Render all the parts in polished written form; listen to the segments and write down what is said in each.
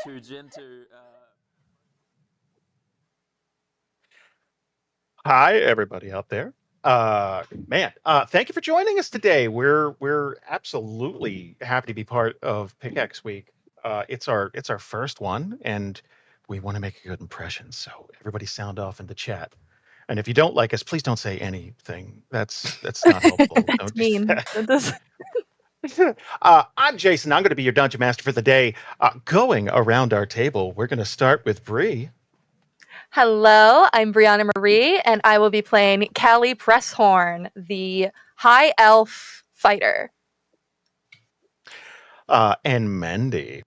Too Gentoo. Hi, everybody out there. Thank you for joining us today. We're absolutely happy to be part of Pickaxe Week. It's our first one, and we want to make a good impression. So everybody, sound off in the chat. And if you don't like us, please don't say anything. That's not helpful. It's Don't do mean. That does. that. I'm Jason. I'm going to be your dungeon master for the day. Going around our table, we're going to start with Bree. Hello, I'm Brianna Marie, and I will be playing Callie Presshorn, the High Elf fighter. And Mandy.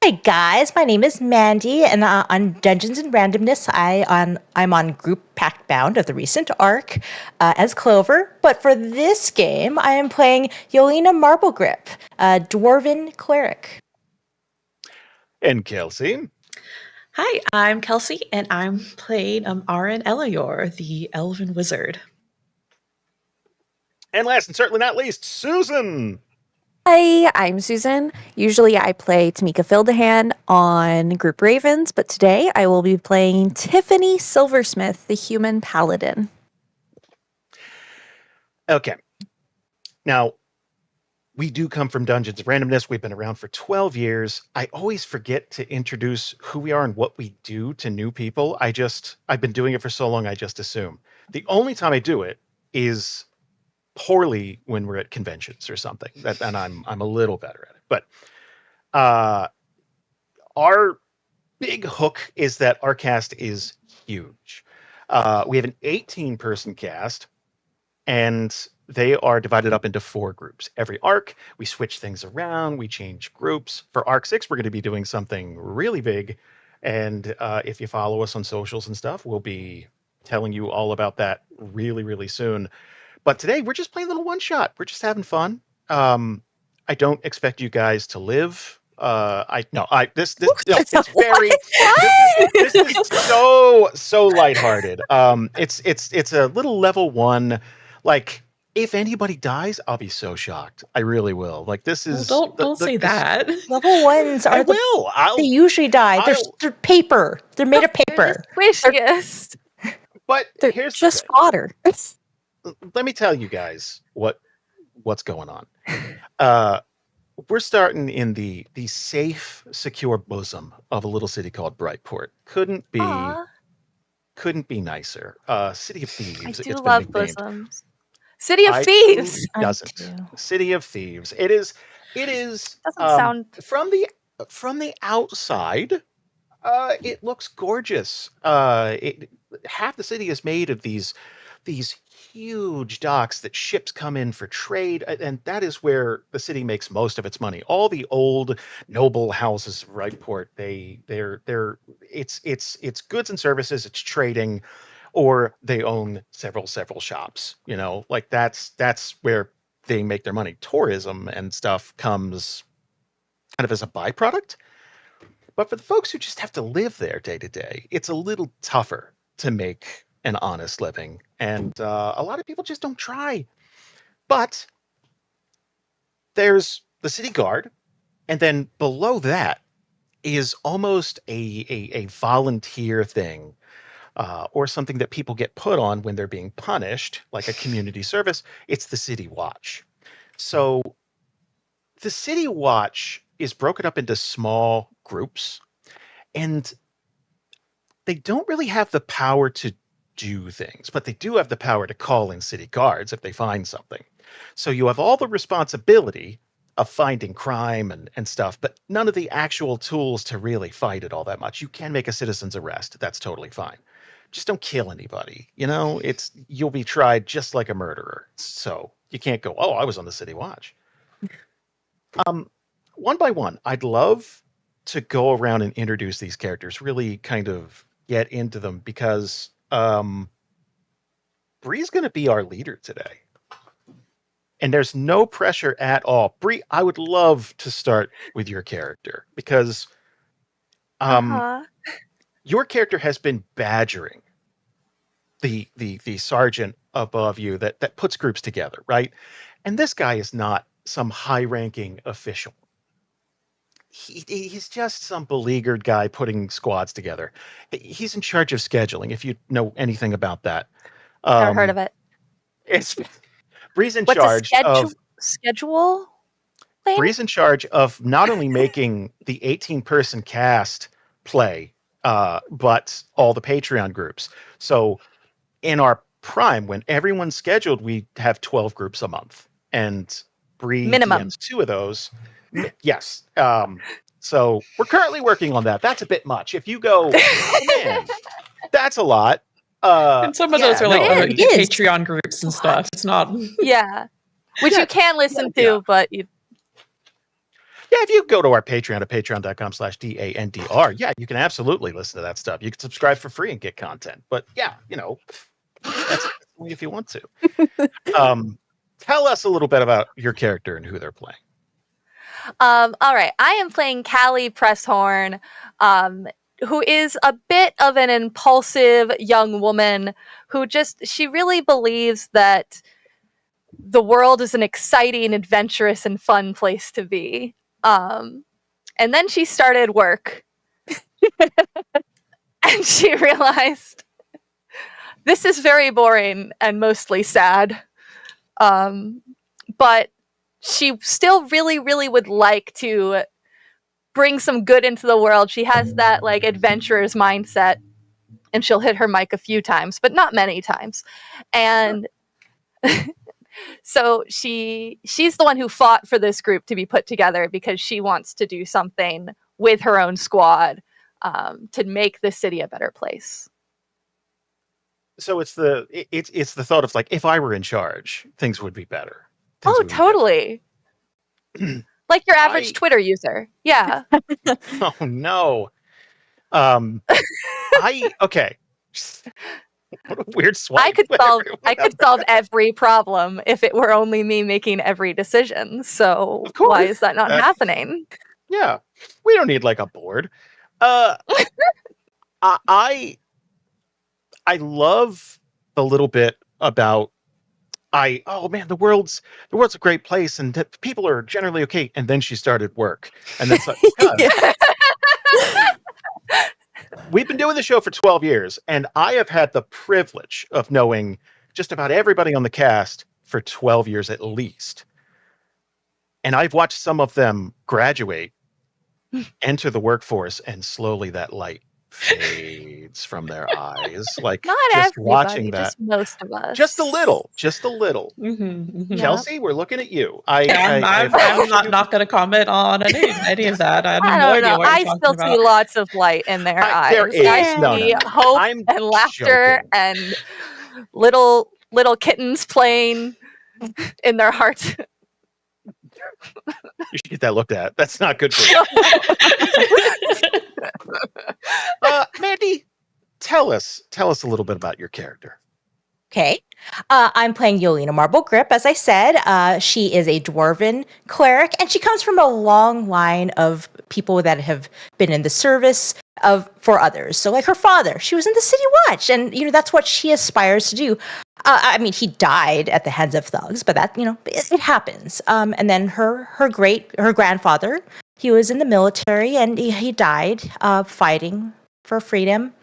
Hi guys, my name is Mandy, and on Dungeons and Randomness, I'm on Group Pact Bound of the recent arc as Clover. But for this game, I am playing Yelena Marblegrip, a dwarven cleric. And Kelsey. Hi, I'm Kelsey, and I'm playing Arin Elior, the Elven Wizard. And last and certainly not least, Susan. Hi, I'm Susan. Usually I play Tamika Fildahan on Group Ravens, but today I will be playing Tiffany Silversmith, the human paladin. Okay. Now, we do come from Dungeons and Randomness. We've been around for 12 years. I always forget to introduce who we are and what we do to new people. I've been doing it for so long, I just assume. The only time I do it is poorly when we're at conventions or something. And I'm a little better at it. But our big hook is that our cast is huge. We have an 18-person cast, and they are divided up into 4 groups. Every arc, we switch things around, we change groups. For Arc 6, we're going to be doing something really big. And if you follow us on socials and stuff, we'll be telling you all about that really, really soon. But today, we're just playing a little one-shot. We're just having fun. I don't expect you guys to live. It's very this is so lighthearted. It's a little level 1. Like, if anybody dies, I'll be so shocked. I really will. Like, this is Don't say that. Level 1s I are will. they usually die. I'll- They're paper. They're made of paper. Squishiest. But They're here's the just thing. fodder. Let me tell you guys what's going on. We're starting in the safe, secure bosom of a little city called Brightport. Couldn't be nicer. City of Thieves. I do It's been love nicknamed. bosoms. City of Who Thieves. doesn't? I do. City of Thieves. It is. Doesn't sound. From the outside. It looks gorgeous. Half the city is made of these huge docks that ships come in for trade, and that is where the city makes most of its money. All the old noble houses of Wrightport, it's goods and services, it's trading, or they own several shops. You know, like that's where they make their money. Tourism and stuff comes kind of as a byproduct. But for the folks who just have to live there day to day, it's a little tougher to make an honest living. And a lot of people just don't try. But there's the city guard. And then below that is almost a volunteer thing, or something that people get put on when they're being punished, like a community service. It's the City Watch. So the City Watch is broken up into small groups, and they don't really have the power to do things, but they do have the power to call in city guards if they find something. So you have all the responsibility of finding crime and stuff, but none of the actual tools to really fight it all that much. You can make a citizen's arrest. That's totally fine. Just don't kill anybody. You know, you'll be tried just like a murderer. So you can't go, oh, I was on the City Watch. One by one, I'd love to go around and introduce these characters, really kind of get into them, because Bree's going to be our leader today. And there's no pressure at all. Bree, I would love to start with your character, because your character has been badgering the sergeant above you that puts groups together, right? And this guy is not some high-ranking official. he's just some beleaguered guy putting squads together. He's in charge of scheduling, if you know anything about that. Never heard of it. It's Bree's in What's a charge of schedule? Lane? Bree's in charge of not only making the 18-person cast play, but all the Patreon groups. So in our prime, when everyone's scheduled, we have 12 groups a month, and Bree Minimum. DMs 2 of those. Yes. So we're currently working on that. That's a bit much. If you go, oh man, that's a lot. And some of those are like it is. Patreon groups and stuff. It's not. Yeah. Which you can listen to, but you. Yeah, if you go to our Patreon at patreon.com/DANDR, yeah, you can absolutely listen to that stuff. You can subscribe for free and get content. But yeah, that's only if you want to. Tell us a little bit about your character and who they're playing. All right. I am playing Callie Presshorn, who is a bit of an impulsive young woman who she really believes that the world is an exciting, adventurous, and fun place to be. And then she started work. And she realized this is very boring and mostly sad. But she still really, really would like to bring some good into the world. She has that like adventurer's mindset, and she'll hit her mic a few times, but not many times. And so she's the one who fought for this group to be put together because she wants to do something with her own squad to make the city a better place. So it's the thought of like, if I were in charge, things would be better. Oh, totally. Like your average Twitter user. Yeah. Oh no. Okay. What a weird swipe. I could solve every problem if it were only me making every decision. So why is that not happening? Yeah. We don't need like a board. I love the little bit about oh man, the world's a great place and people are generally okay. And then she started work. And that's like, we've been doing the show for 12 years, and I have had the privilege of knowing just about everybody on the cast for 12 years at least. And I've watched some of them graduate, enter the workforce, and slowly that light fades from their eyes. Like not just everybody, watching that. just most of us. Just a little. Mm-hmm, mm-hmm. Kelsey, we're looking at you. I'm not going to comment on any of that. I have no idea what you're talking still about. see lots of light in their eyes. There is. I see hope and laughter and little kittens playing in their hearts. You should get that looked at. That's not good for you. Mandy, tell us a little bit about your character. Okay. I'm playing Yolina Marble Grip. As I said, she is a dwarven cleric, and she comes from a long line of people that have been in the service for others. So like her father, she was in the City Watch, and that's what she aspires to do. I mean, he died at the hands of thugs, but that it happens. And then her grandfather, he was in the military, and he died fighting for freedom.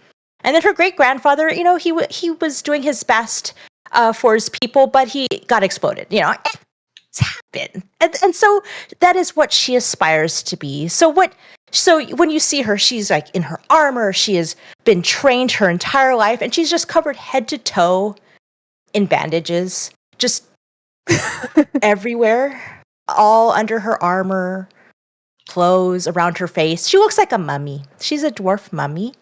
And then her great grandfather, he was doing his best for his people, but he got exploded. It's happened, and so that is what she aspires to be. So when you see her, she's like in her armor. She has been trained her entire life, and she's just covered head to toe in bandages, just everywhere, all under her armor, clothes around her face. She looks like a mummy. She's a dwarf mummy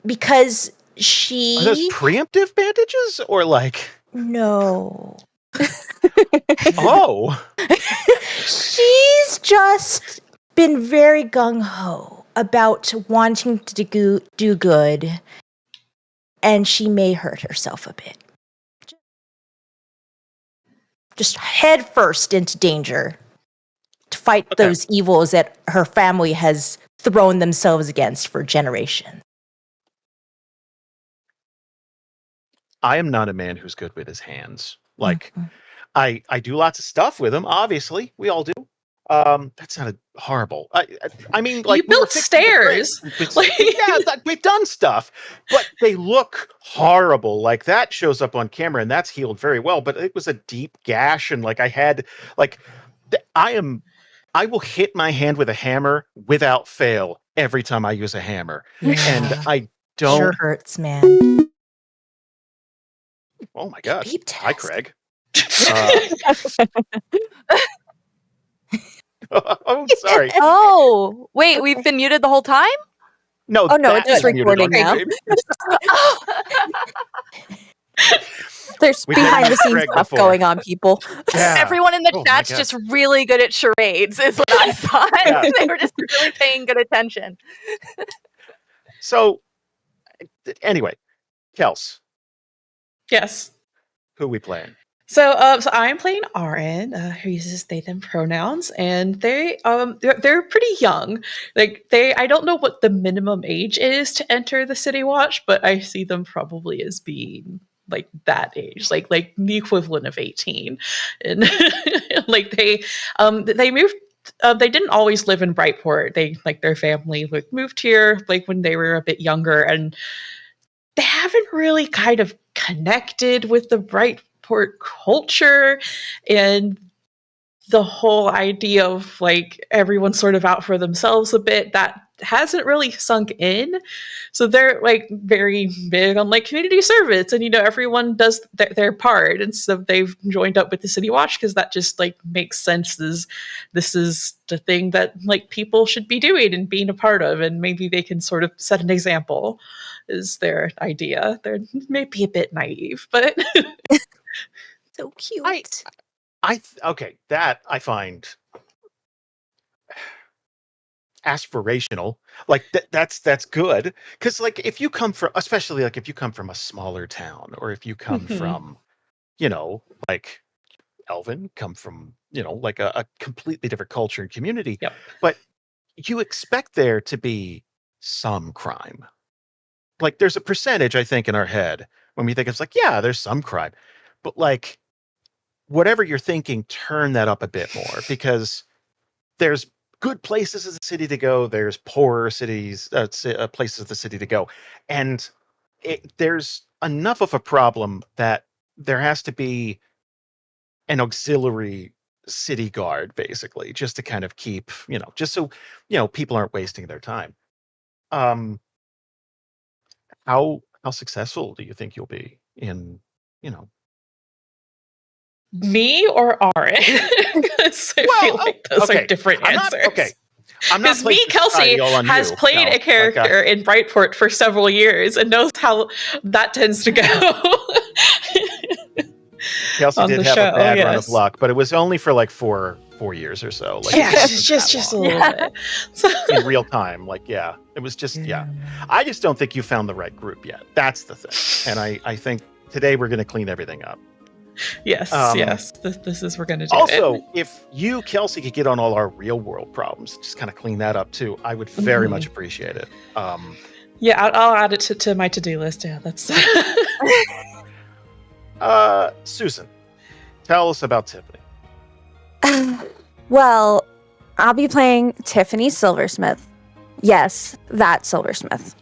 because she. Are those preemptive bandages or like? No. Oh. She's just been very gung-ho about wanting to do good, and she may hurt herself a bit. Just head first into danger to fight those evils that her family has thrown themselves against for generations. I am not a man who's good with his hands. Like, I do lots of stuff with them. Obviously, we all do. That sounded horrible. I mean, You like we were built fixing the bridge. stairs. Like, yeah, we've done stuff, but they look horrible. Like that shows up on camera, and that's healed very well. But it was a deep gash, and like I had, like, I will hit my hand with a hammer without fail every time I use a hammer, and Yeah. I don't. Sure hurts, man. Oh my god! Beep Hi, test. Craig. Oh, sorry. Oh, wait, we've been muted the whole time? No, Oh, no, that it's just is muted on recording now. stream. There's We've never behind the used scenes Greg stuff before. going on, people. Yeah. Everyone in the Oh my chat's God. just really good at charades, is what I thought. Yeah. They were just really paying good attention. So, anyway, Kels, Yes. who are we playing? So I'm playing RN, who uses they them pronouns, and they're pretty young. Like I don't know what the minimum age is to enter the City Watch, but I see them probably as being like that age, like the equivalent of 18, and like they moved. They didn't always live in Brightport. They like their family like moved here like when they were a bit younger, and they haven't really kind of connected with the Brightport culture and the whole idea of like everyone's sort of out for themselves a bit. That hasn't really sunk in. So they're like very big on like community service, and everyone does their part, and so they've joined up with the City Watch because that just like makes sense. This is the thing that like people should be doing and being a part of, and maybe they can sort of set an example is their idea. They're maybe a bit naive, but So cute. Okay, that I find aspirational. Like that's good, because like if you come from, especially like if you come from a smaller town, or if you come Mhm. from, like Elvin, come from like a completely different culture and community, Yep. but you expect there to be some crime. Like there's a percentage, I think, in our head when we think it's like, yeah, there's some crime, but like whatever you're thinking, turn that up a bit more, because there's good places in the city to go. There's poorer cities, places of the city to go, and there's enough of a problem that there has to be an auxiliary city guard, basically, just to kind of keep, just so people aren't wasting their time. How successful do you think you'll be in, Me or Arin? Because I feel like those are different answers. I'm not Because me, placing Kelsey, society all on has you, played Cal. a character in Brightport for several years and knows how that tends to go. Kelsey on did the have a show, bad run of yes. luck, but it was only for like four years or so. Like, Yeah, it wasn't just that a long. little bit. So, In real time. Like, yeah, it was just, yeah. I just don't think you found the right group yet. That's the thing. And I think today we're going to clean everything up. yes. This is we're going to do Also, it. if you, Kelsey, could get on all our real world problems, just kind of clean that up too, I would very much appreciate it. Yeah, I'll add it to my to-do list. Yeah, that's... Susan, tell us about Tiffany. Well, I'll be playing Tiffany Silversmith. Yes, that Silversmith.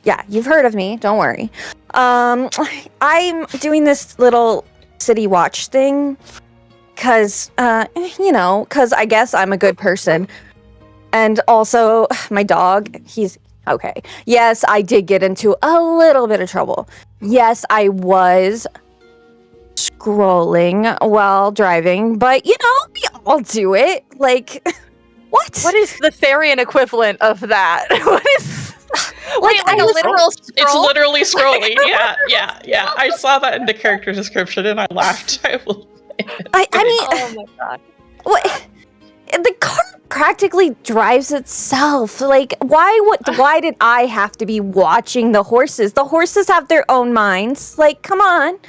Yeah, you've heard of me. Don't worry. I'm doing this little City Watch thing because, because I guess I'm a good person. And also, my dog, he's okay. Yes, I did get into a little bit of trouble. Yes, I was scrolling while driving, but we all do it. Like, What is the Therian equivalent of that? What is like a literal scroll? It's literally scrolling. Yeah. I saw that in the character description and I laughed. I mean, oh my god. what? The car practically drives itself. Like, why did I have to be watching the horses? The horses have their own minds. Like, come on.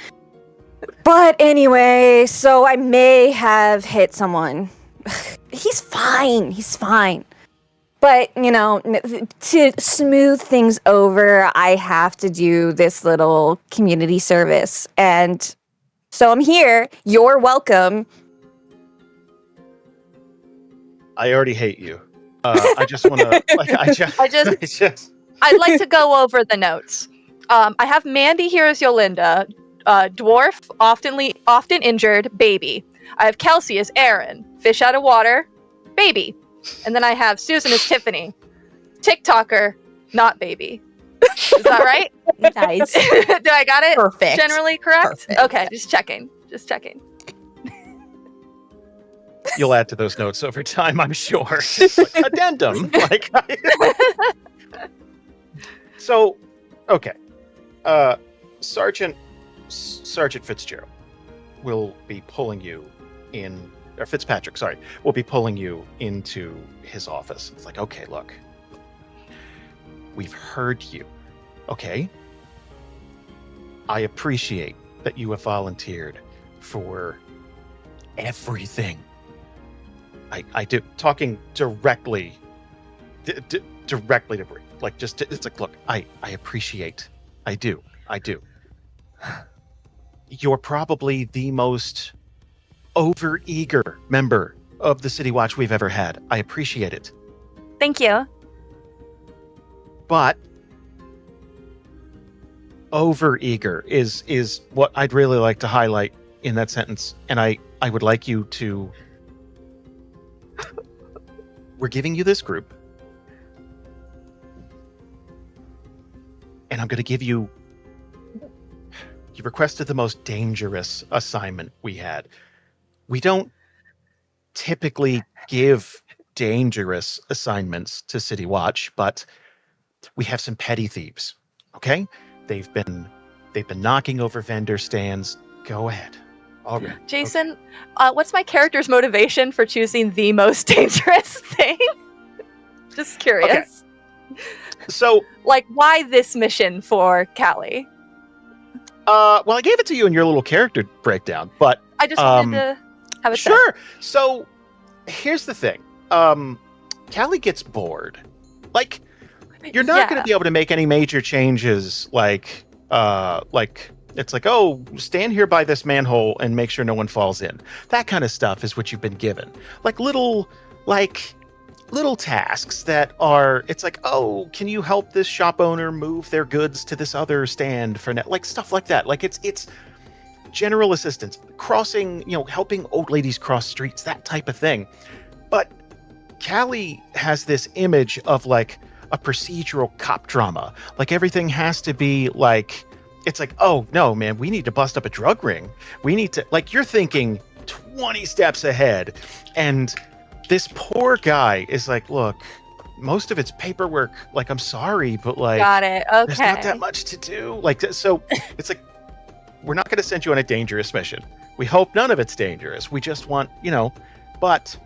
But anyway, so I may have hit someone. He's fine. But, to smooth things over, I have to do this little community service. And so I'm here. You're welcome. I already hate you. I just want to, like, I just, I'd like to go over the notes. I have Mandy here as Yolinda, dwarf, often injured, baby. I have Kelsey as Aaron, fish out of water, baby. And then I have Susan as Tiffany, TikToker, not baby. Is that right? Nice. Do I got it? Perfect. Generally correct? Perfect. Okay, just checking. you'll add to those notes over time, I'm sure. It's like, addendum. Like, so, okay. Sergeant Fitzgerald will be pulling you in, or Fitzpatrick, sorry, will be pulling you into his office. It's like, okay, look, we've heard you. Okay. I appreciate that you have volunteered for everything. I do. Talking directly to Bree. Like, just, it's like, look, I appreciate. I do. You're probably the most overeager member of the City Watch we've ever had. I appreciate it. Thank you. But overeager is what I'd really like to highlight in that sentence. And I would like you to... We're giving you this group. And I'm going to give you... You requested the most dangerous assignment we had. We don't typically give dangerous assignments to City Watch, but we have some petty thieves. Okay? They've been knocking over vendor stands. Go ahead. All right. Jason, what's my character's motivation for choosing the most dangerous thing? Just curious. Okay. So, like, why this mission for Callie? well, I gave it to you in your little character breakdown, but I just wanted to have a sure. So, here's the thing. Callie gets bored. Like, you're not going to be able to make any major changes. Like it's like, oh, stand here by this manhole and make sure no one falls in. That kind of stuff is what you've been given. Like little tasks that are, it's like, oh, can you help this shop owner move their goods to this other stand for net? Like stuff like that. Like it's general assistance, crossing, helping old ladies cross streets, that type of thing. But Callie has this image of like a procedural cop drama. Like everything has to be like, it's like, oh no, man, we need to bust up a drug ring. We need to, like, you're thinking 20 steps ahead. And this poor guy is like, look, most of it's paperwork. Like, I'm sorry, but like, got it. Okay. There's not that much to do. Like, so it's like, we're not going to send you on a dangerous mission. We hope none of it's dangerous. We just want, but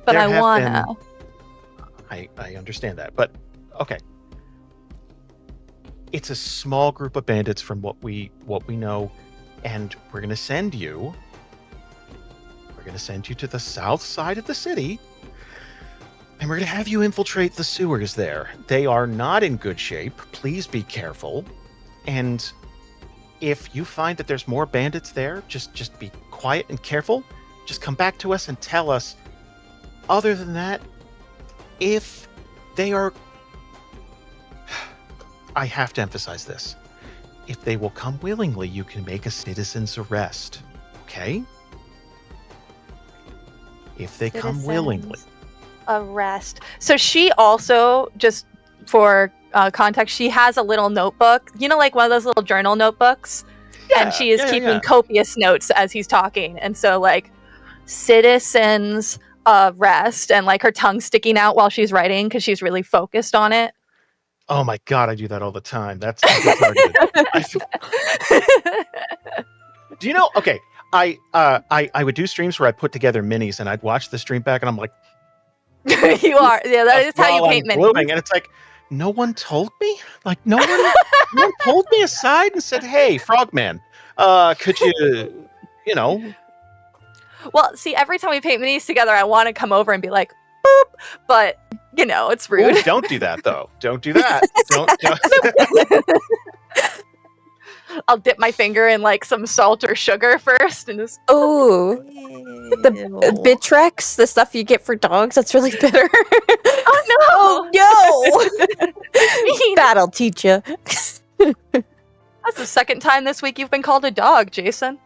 I wanna. I understand that, but okay. It's a small group of bandits from what we know, and we're going to send you to the south side of the city, and we're going to have you infiltrate the sewers there. They are not in good shape. Please be careful. And if you find that there's more bandits there, just be quiet and careful. Just come back to us and tell us. Other than that, if they are... I have to emphasize this. If they will come willingly, you can make a citizen's arrest. Okay? If they come willingly. Arrest. So she also, just for context, she has a little notebook. Like one of those little journal notebooks? Yeah, and she is keeping copious notes as he's talking. And so, like, citizens arrest, and like her tongue sticking out while she's writing because she's really focused on it. Oh my god, I do that all the time. That's targeted. Do you know? Okay, I would do streams where I put together minis, and I'd watch the stream back, and I'm like, you are, yeah, that is how you paint minis. And it's like, no one told me. Like no one pulled me aside and said, "Hey, Frogman, could you, Well, see, every time we paint minis together, I want to come over and be like, boop, but it's rude. Ooh, don't do that, though. Don't do that. Don't. I'll dip my finger in like some salt or sugar first, and just Oh, the Bitrex, the stuff you get for dogs, that's really bitter. oh no! Mean. That'll teach you. That's the second time this week you've been called a dog, Jason.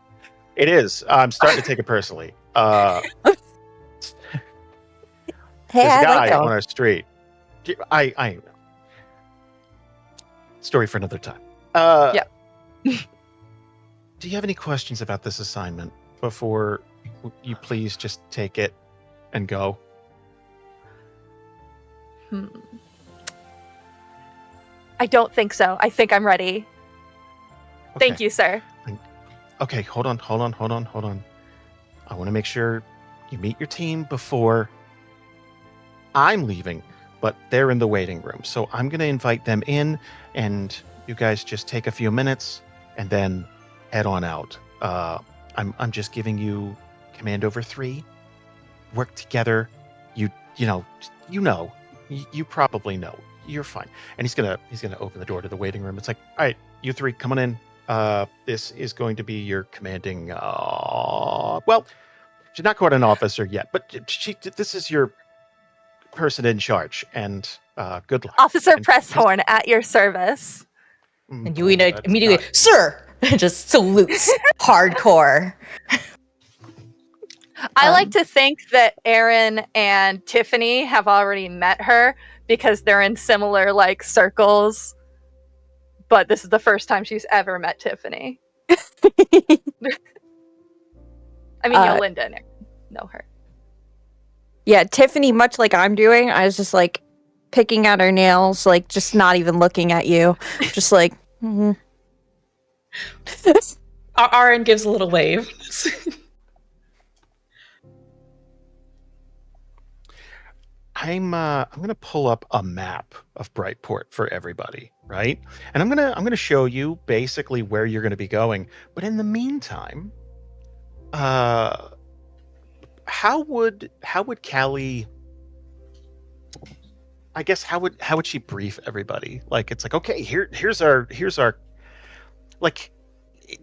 It is. I'm starting to take it personally. Hey, There's a I guy like on dogs. our street. I story for another time. Yeah. Do you have any questions about this assignment before you please just take it and go? I don't think so. I think I'm ready. Thank you, sir. Okay, hold on. I want to make sure you meet your team before I'm leaving, but they're in the waiting room. So I'm going to invite them in, and you guys just take a few minutes and then head on out. I'm just giving you command over 3. Work together. You probably know. You're fine. And he's gonna open the door to the waiting room. It's like, all right, you 3, come on in. This is going to be your commanding. Well, she's not quite an officer yet, but this is your person in charge. And good luck. Officer And Presshorn at your service. And you immediately, sir, just salutes hardcore. I like to think that Aaron and Tiffany have already met her because they're in similar like circles. But this is the first time she's ever met Tiffany. I mean, Linda and Aaron know her. Yeah, Tiffany, much like I'm doing, I was just like picking at her nails, like just not even looking at you. Just like, RN gives a little wave. I'm gonna pull up a map of Brightport for everybody, right? And I'm gonna show you basically where you're gonna be going. But in the meantime, how would Callie? I guess how would she brief everybody? Like it's like, okay, here's our like.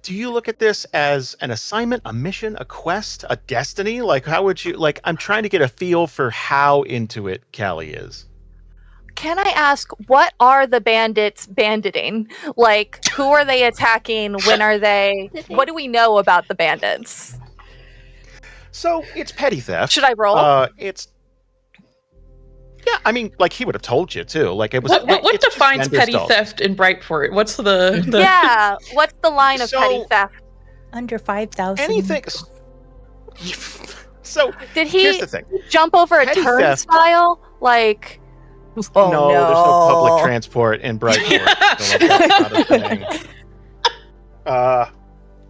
Do you look at this as an assignment, a mission, a quest, a destiny? Like, how would you, like, I'm trying to get a feel for how into it Callie is. Can I ask, what are the bandits banditing? Like, who are they attacking? When are they? What do we know about the bandits? So, it's petty theft. Should I roll? Yeah, I mean, like, he would have told you, too. Like, it was... What defines petty theft in Brightport? What's the... Yeah, what's the line of petty theft? Under 5,000. Anything... So, Did here's he the thing. jump over a Petty theft- turnstile? Like... Oh, no, there's no public transport in Brightport. So, like, that's not a thing.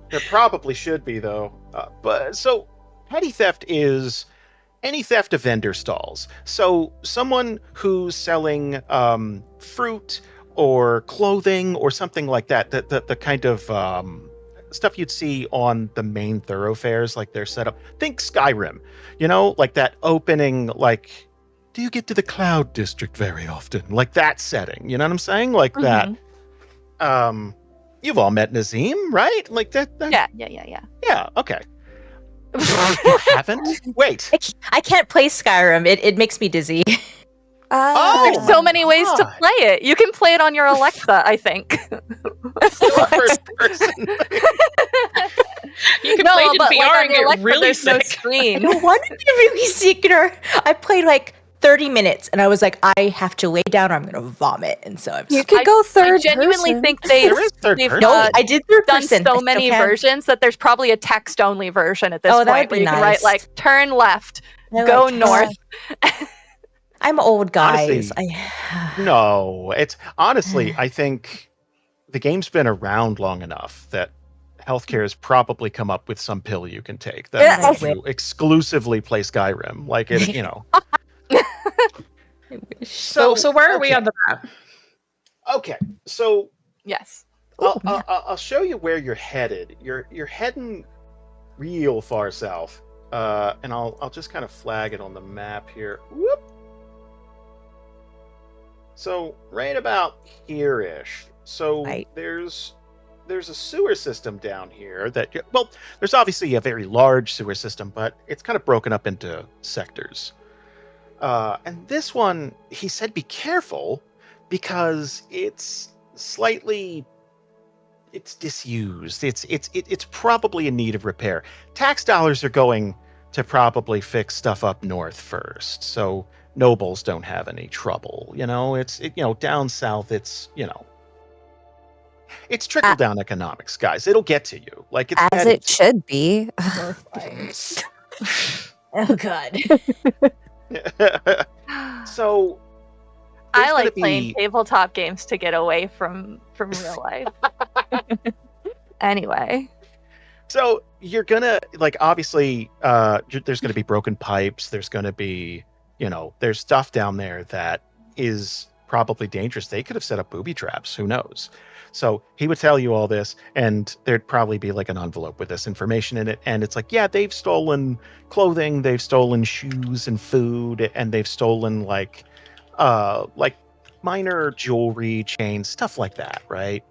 There probably should be, though. But so, petty theft is any theft of vendor stalls. So, someone who's selling fruit or clothing or something like that. The kind of stuff you'd see on the main thoroughfares, like they're set up. Think Skyrim, like that opening, like. Do you get to the Cloud District very often? Like that setting, you know what I'm saying? Like that. You've all met Nazim, right? Like that. Yeah. Yeah, okay. You haven't? Wait. I can't play Skyrim. It makes me dizzy. There's so many ways to play it. You can play it on your Alexa, I think. First person. You can play it in VR and get really there's no sick. screen. I want to be really sick. I played like 30 minutes and I was like, I have to lay down or I'm going to vomit. And so I'm you could go third I genuinely person. think There is third they've person. No, I did third done person. so many versions that there's probably a text-only version at this Oh, that point would be where you can write nice. like turn left, I go like- north. I'm old, guys. Honestly, No, it's honestly, I think the game's been around long enough that healthcare has probably come up with some pill you can take that lets you exclusively play Skyrim. Like it, So where are we on the map? Okay, so Yes. I'll show you where you're headed. You're heading real far south, and I'll just kind of flag it on the map here. Whoop. So right about here-ish. So Right. there's there's a sewer system down here that, well, there's obviously a very large sewer system, but it's kind of broken up into sectors. And this one, he said, be careful because it's disused. It's probably in need of repair. Tax dollars are going to probably fix stuff up north first, so nobles don't have any trouble. Down south, it's trickle down economics, guys. It'll get to you, like it's As it should be. Oh God. So I like playing tabletop games to get away from real life. Anyway. So you're gonna obviously there's gonna be broken pipes. There's gonna be there's stuff down there that is probably dangerous. They could have set up booby traps. Who knows? So he would tell you all this, and there'd probably be like an envelope with this information in it. And it's like, yeah, they've stolen clothing, they've stolen shoes and food, and they've stolen like minor jewelry, chains, stuff like that, right?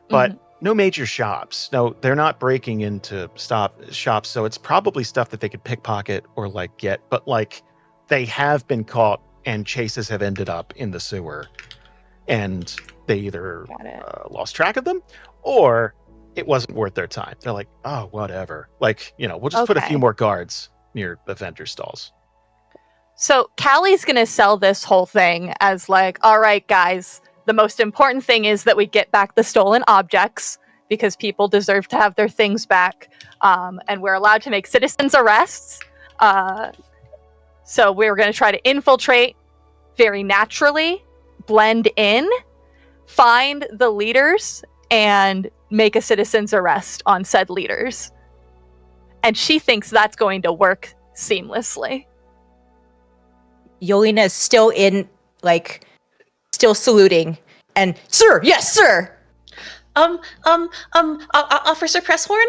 But no major shops. No, they're not breaking into shops, so it's probably stuff that they could pickpocket or get. But they have been caught, and chases have ended up in the sewer, and they either lost track of them, or it wasn't worth their time. They're like, oh, whatever. We'll just put a few more guards near the vendor stalls. So Callie's going to sell this whole thing as all right, guys, the most important thing is that we get back the stolen objects because people deserve to have their things back. And we're allowed to make citizens arrests. So we're going to try to infiltrate very naturally, blend in, find the leaders, and make a citizen's arrest on said leaders. And she thinks that's going to work seamlessly. Yolina is still still saluting. And, sir, yes, sir. Officer Presshorn?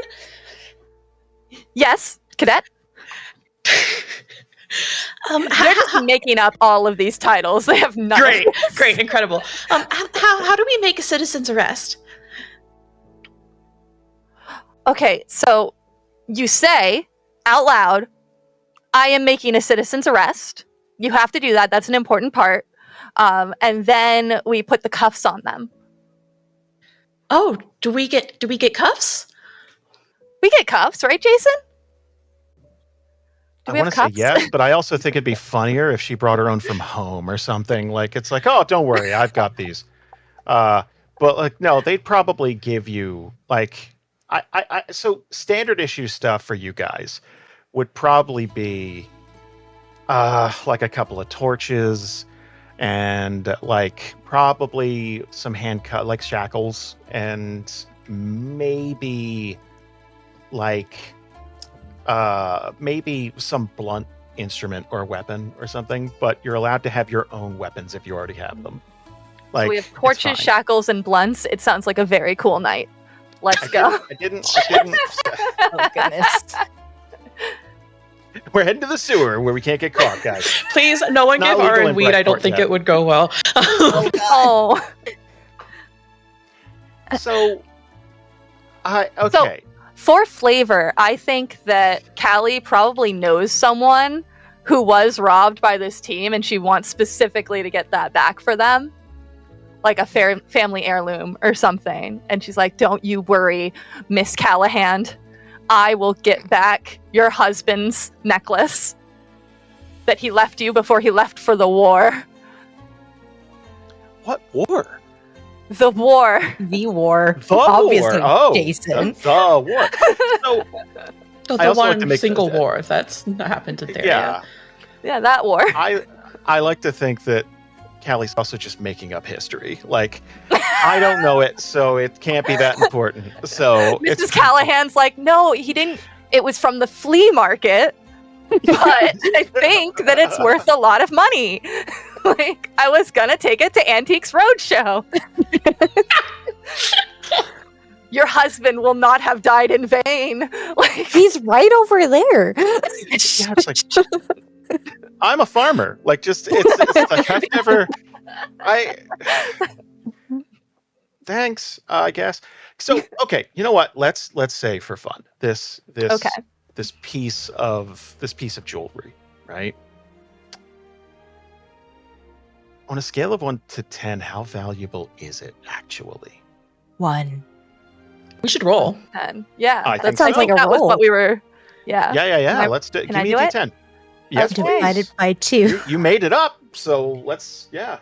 Yes, cadet? They're just making up all of these titles. They have none. Great, incredible. How do we make a citizen's arrest? Okay, so you say out loud, I am making a citizen's arrest. You have to do that. That's an important part. And then we put the cuffs on them. Oh, do we get cuffs? We get cuffs, right, Jason? I want to say yes, but I also think it'd be funnier if she brought her own from home or something. Oh, don't worry, I've got these. But no, they'd probably give you so standard issue stuff for you guys would probably be a couple of torches and probably some handcut shackles and maybe maybe some blunt instrument or weapon or something, but you're allowed to have your own weapons if you already have them. So we have torches, shackles, and blunts. It sounds like a very cool night. Let's go. I didn't. Oh, goodness. We're heading to the sewer where we can't get caught, guys. Please, no one give Aaron weed. I don't think it would go well. Oh. So, okay. So, for flavor, I think that Callie probably knows someone who was robbed by this team, and she wants specifically to get that back for them. Like a family heirloom or something. And she's like, don't you worry, Miss Callahan. I will get back your husband's necklace that he left you before he left for the war. What war? The war. The war. The Obviously, war. Oh, Jason. The war. So, the one single war that's happened to Theria. Yeah, that war. I like to think that Callie's also just making up history. I don't know it, so it can't be that important. So Mrs. Callahan's like, no, he didn't. It was from the flea market, but I think that it's worth a lot of money. I was gonna take it to Antiques Roadshow. Your husband will not have died in vain. He's right over there. Yeah, it's I'm a farmer. I've never. thanks, I guess. So, okay, you know what? Let's say for fun, this Okay. this piece of jewelry, right? On a scale of 1 to 10, how valuable is it actually? 1. We should roll. 10. Yeah, I that think sounds so. like a that was roll. what we were. Yeah. Yeah. I- Let's do. can Give I me do a it? D10. Yes, Okay. please. Divided by 2. You made it up, so let's. Yeah.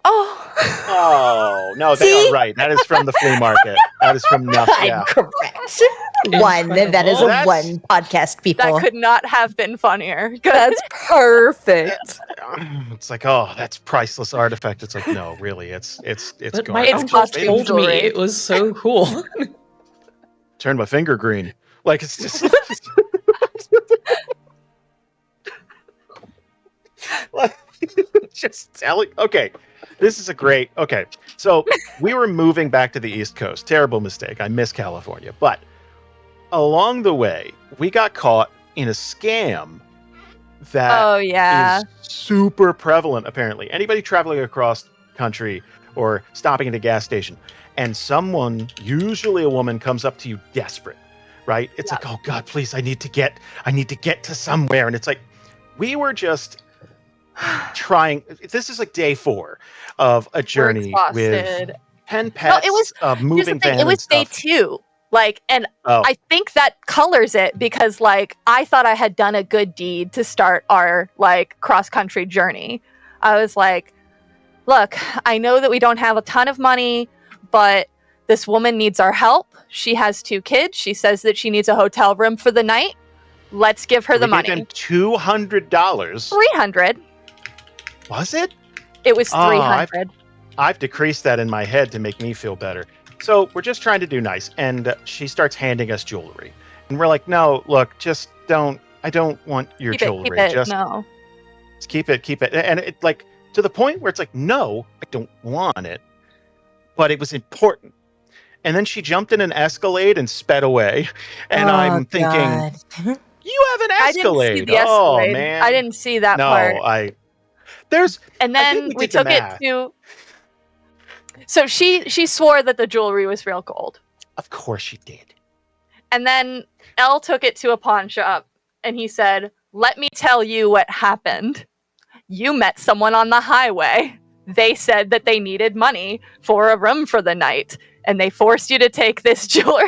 Oh. Oh no, they See? are right. That is from the flea market. That is from nothing. I'm Yeah. correct. 1. That is a That's- 1 podcast, people. That could not have been funnier. Good. That's perfect. It's like, oh, that's priceless artifact. It's like, no, really, it's But my garbage. It's uncle costume told me jewelry. it was so cool. Turn my finger green. Like it's just. Like, just telling. Okay, this is a great. Okay, so we were moving back to the East Coast. Terrible mistake. I miss California, but along the way, we got caught in a scam that Oh yeah. is super prevalent. Apparently, anybody traveling across country or stopping at a gas station, and someone, usually a woman, comes up to you desperate, right? It's like, oh God, please, I need to get to somewhere, and it's like, we were just trying. This is like day 4 of a journey with exhausted. pen pets, it was- a Here's the moving thing, van. it was and day stuff. 2. Like, and Oh, I think that colors it because, like, I thought I had done a good deed to start our, like, cross-country journey. I was like, look, I know that we don't have a ton of money, but this woman needs our help. She has 2 kids. She says that she needs a hotel room for the night. Let's give her so the we money. gave them $200. 300. Was it? It was Oh, 300. I've decreased that in my head to make me feel better. So we're just trying to do nice, and she starts handing us jewelry, and we're like, "No, look, just don't. I don't want your Keep jewelry. it. Just No. keep it." And it like to the point where it's like, "No, I don't want it," but it was important. And then she jumped in an Escalade and sped away, and I'm thinking, God. "You have an I didn't see Escalade? the Oh Escalade. man, I didn't see that no, part. there's And I think then we we did the took it math. to. So she swore that the jewelry was real gold, of course she did. and then Elle took it to a pawn shop, and he said, "Let me tell you what happened. You met someone on the highway. They said that they needed money for a room for the night, and they forced you to take this jewelry."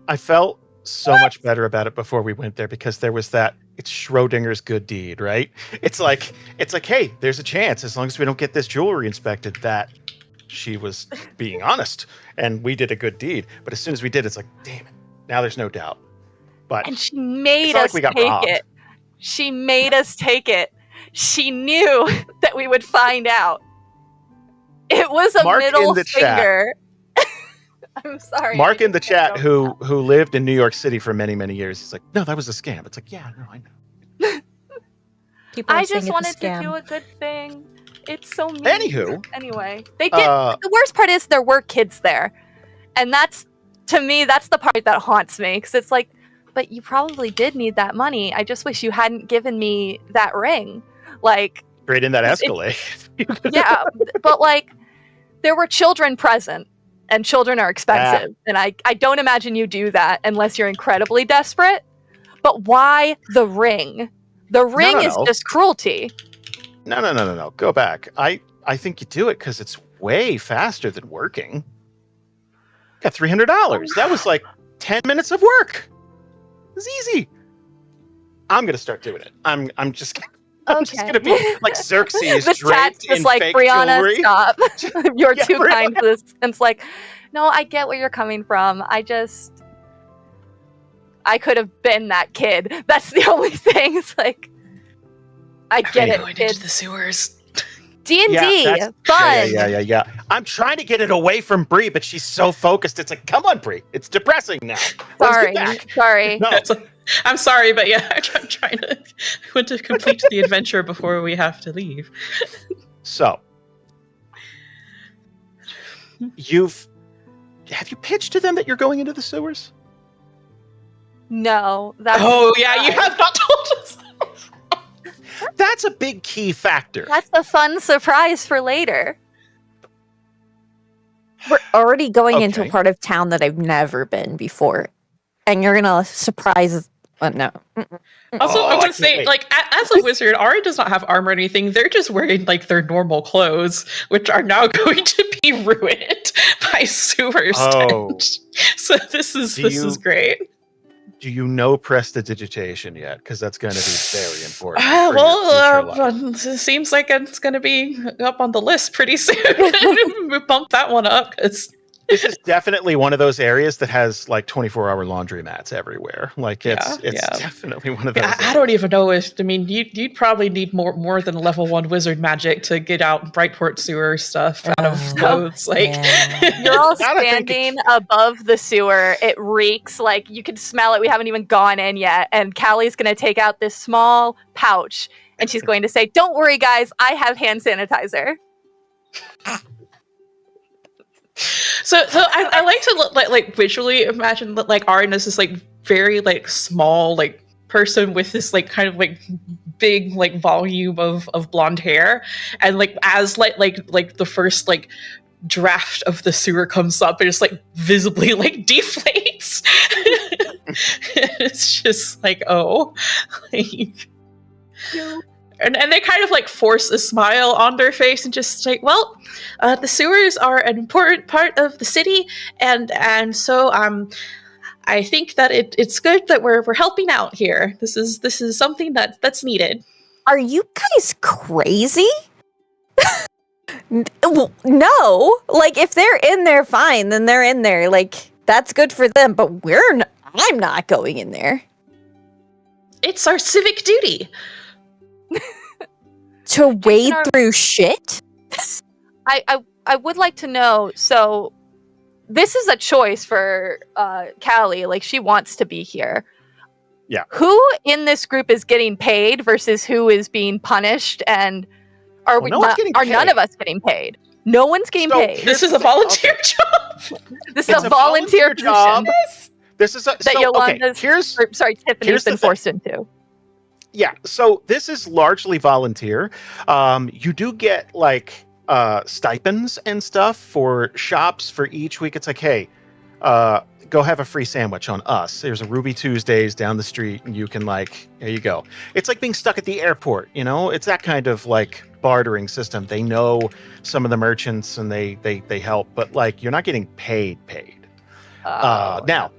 I felt so much better about it before we went there because there was that it's Schrodinger's good deed, right? It's like, hey, there's a chance as long as we don't get this jewelry inspected that she was being honest and we did a good deed. But as soon as we did, it's like, damn it. Now there's no doubt. But And she made It's not like us we got take robbed. it. She made us take it. She knew that we would find out. It was a Mark in middle the chat. finger. I'm sorry. Mark I in the just can't chat go who lived in New York City for many, many years, he's like, no, that was a scam. It's like, yeah, no, I know. People are I saying just it's a wanted to scam. do a good thing. It's so mean. Anywho, Anyway, they did. uh, The worst part is there were kids there, and that's, to me, that's the part that haunts me because it's like, but you probably did need that money. I just wish you hadn't given me that ring. Like, straight in that It- Escalade. yeah, but like, there were children present, and children are expensive, and I don't imagine you do that unless you're incredibly desperate. But why the ring? The ring is no. just cruelty. No. Go back. I think you do it because it's way faster than working. Got $300. That was like 10 minutes of work. It was easy. I'm gonna start doing it. I'm just gonna be like Xerxes The draped chat's just in like, fake Brianna, jewelry. stop. You're Yeah, too Brianna. kind to this. And it's like, no, I get where you're coming from. I could have been that kid. That's the only thing. It's like, I get Going it. into It's the sewers. D&D, that's- fun. Yeah. I'm trying to get it away from Bree, but she's so focused. It's like, come on, Bree. It's depressing now. Let's Sorry, get back. sorry. No, I'm sorry, but yeah, I'm trying to. I want to complete the adventure before we have to leave. so have you pitched to them that you're going into the sewers? No, that's Oh yeah, you have not told us. That's a big key factor. That's a fun surprise for later. We're already going into a Okay. part of town that I've never been before, and you're gonna surprise. No. Also, Oh, I I want can't to say, wait. like, as a wizard, Ari does not have armor or anything. They're just wearing, like, their normal clothes, which are now going to be ruined by sewer Oh. stench. So this is Do this you- is great. Do you know prestidigitation yet? Because that's going to be very important. For your future life. It seems like it's going to be up on the list pretty soon. We bump that one up. This is definitely one of those areas that has like 24-hour laundromats everywhere. Like it's Yeah. definitely one of those. I don't even know if you'd probably need more than level 1 wizard magic to get out Brightport sewer stuff out of clothes. Like Yeah. You're all Now that I think standing above the sewer. It reeks like you can smell it. We haven't even gone in yet. And Callie's going to take out this small pouch and she's going to say, "Don't worry, guys. I have hand sanitizer." So I like to look like visually imagine that like Arden is this like very like small like person with this like kind of like big like volume of blonde hair, and like as like the first like draft of the sewer comes up, it just like visibly like deflates. It's just like like. And they kind of like force a smile on their face and just like, well, the sewers are an important part of the city, and so I think that it's good that we're helping out here. This is something that's needed. Are you guys crazy? No. Like, if they're in there, fine. Then they're in there. Like, that's good for them. But I'm not going in there. It's our civic duty. To wade our- through shit? I would like to know, so this is a choice for Callie. Like, she wants to be here. Yeah. Who in this group is getting paid versus who is being punished? And are Well, no one's getting none paid. of us getting paid? No one's getting So paid. This is a volunteer job. This is It's a volunteer job. position This is that so, Yolanda's, okay, here's Tiffany's here's the been thing. forced into. Yeah, so this is largely volunteer. You do get like stipends and stuff for shops for each week. It's like, hey, go have a free sandwich on us. There's a Ruby Tuesdays down the street, and you can like, there you go. It's like being stuck at the airport, you know? It's that kind of like bartering system. They know some of the merchants and they help, but like you're not getting paid. Now,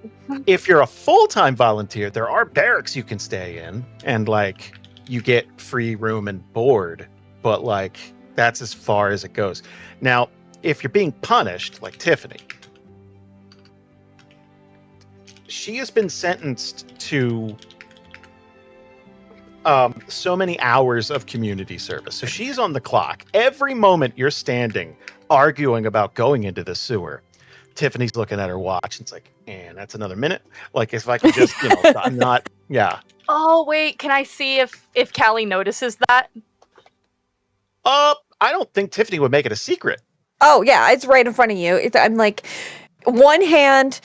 if you're a full-time volunteer, there are barracks you can stay in, and like you get free room and board, but like that's as far as it goes. Now, if you're being punished, like Tiffany, she has been sentenced to so many hours of community service. So she's on the clock. Every moment you're standing arguing about going into the sewer, Tiffany's looking at her watch and it's like, man, that's another minute. Like if I could just, I'm not, yeah. Oh wait, can I see if Callie notices that? I don't think Tiffany would make it a secret. Oh, yeah, it's right in front of you. I'm like, one hand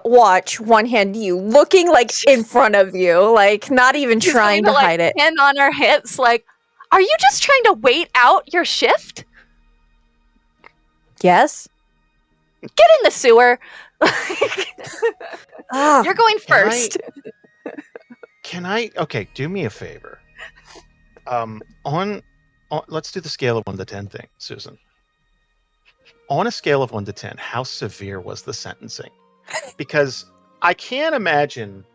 watch, one hand you, looking like in front of you, like not even She's trying going to hide it. Hand on her hips, like, are you just trying to wait out your shift? Yes? Get in the sewer. Ah, You're going Can I- first. Okay, do me a favor. On let's do the scale of 1 to 10 thing, Susan. On a scale of 1 to 10, how severe was the sentencing? Because I can't imagine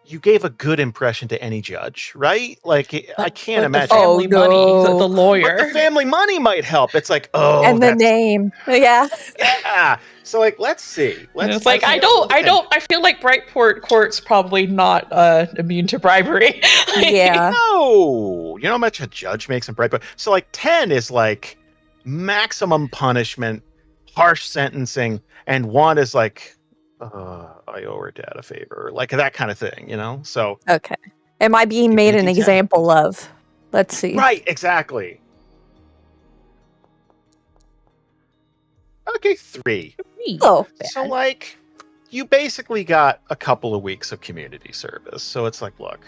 you gave a good impression to any judge, right? Like I can't But imagine. the family Oh, money, no. the lawyer. But the family money might help. It's like, oh, and the that's- name. Yeah. yeah. So like, let's see. And it's like I feel like Brightport Court's probably not immune to bribery. Yeah. No, you know how much a judge makes in Brightport. So like 10 is like maximum punishment, harsh sentencing, and 1 is like, I owe her dad a favor, like that kind of thing, you know. So Okay. Am I being Give made me an D10. example of? Let's see. right, exactly. Okay, 3. Oh, So like, you basically got a couple of weeks of community service. So it's like, look,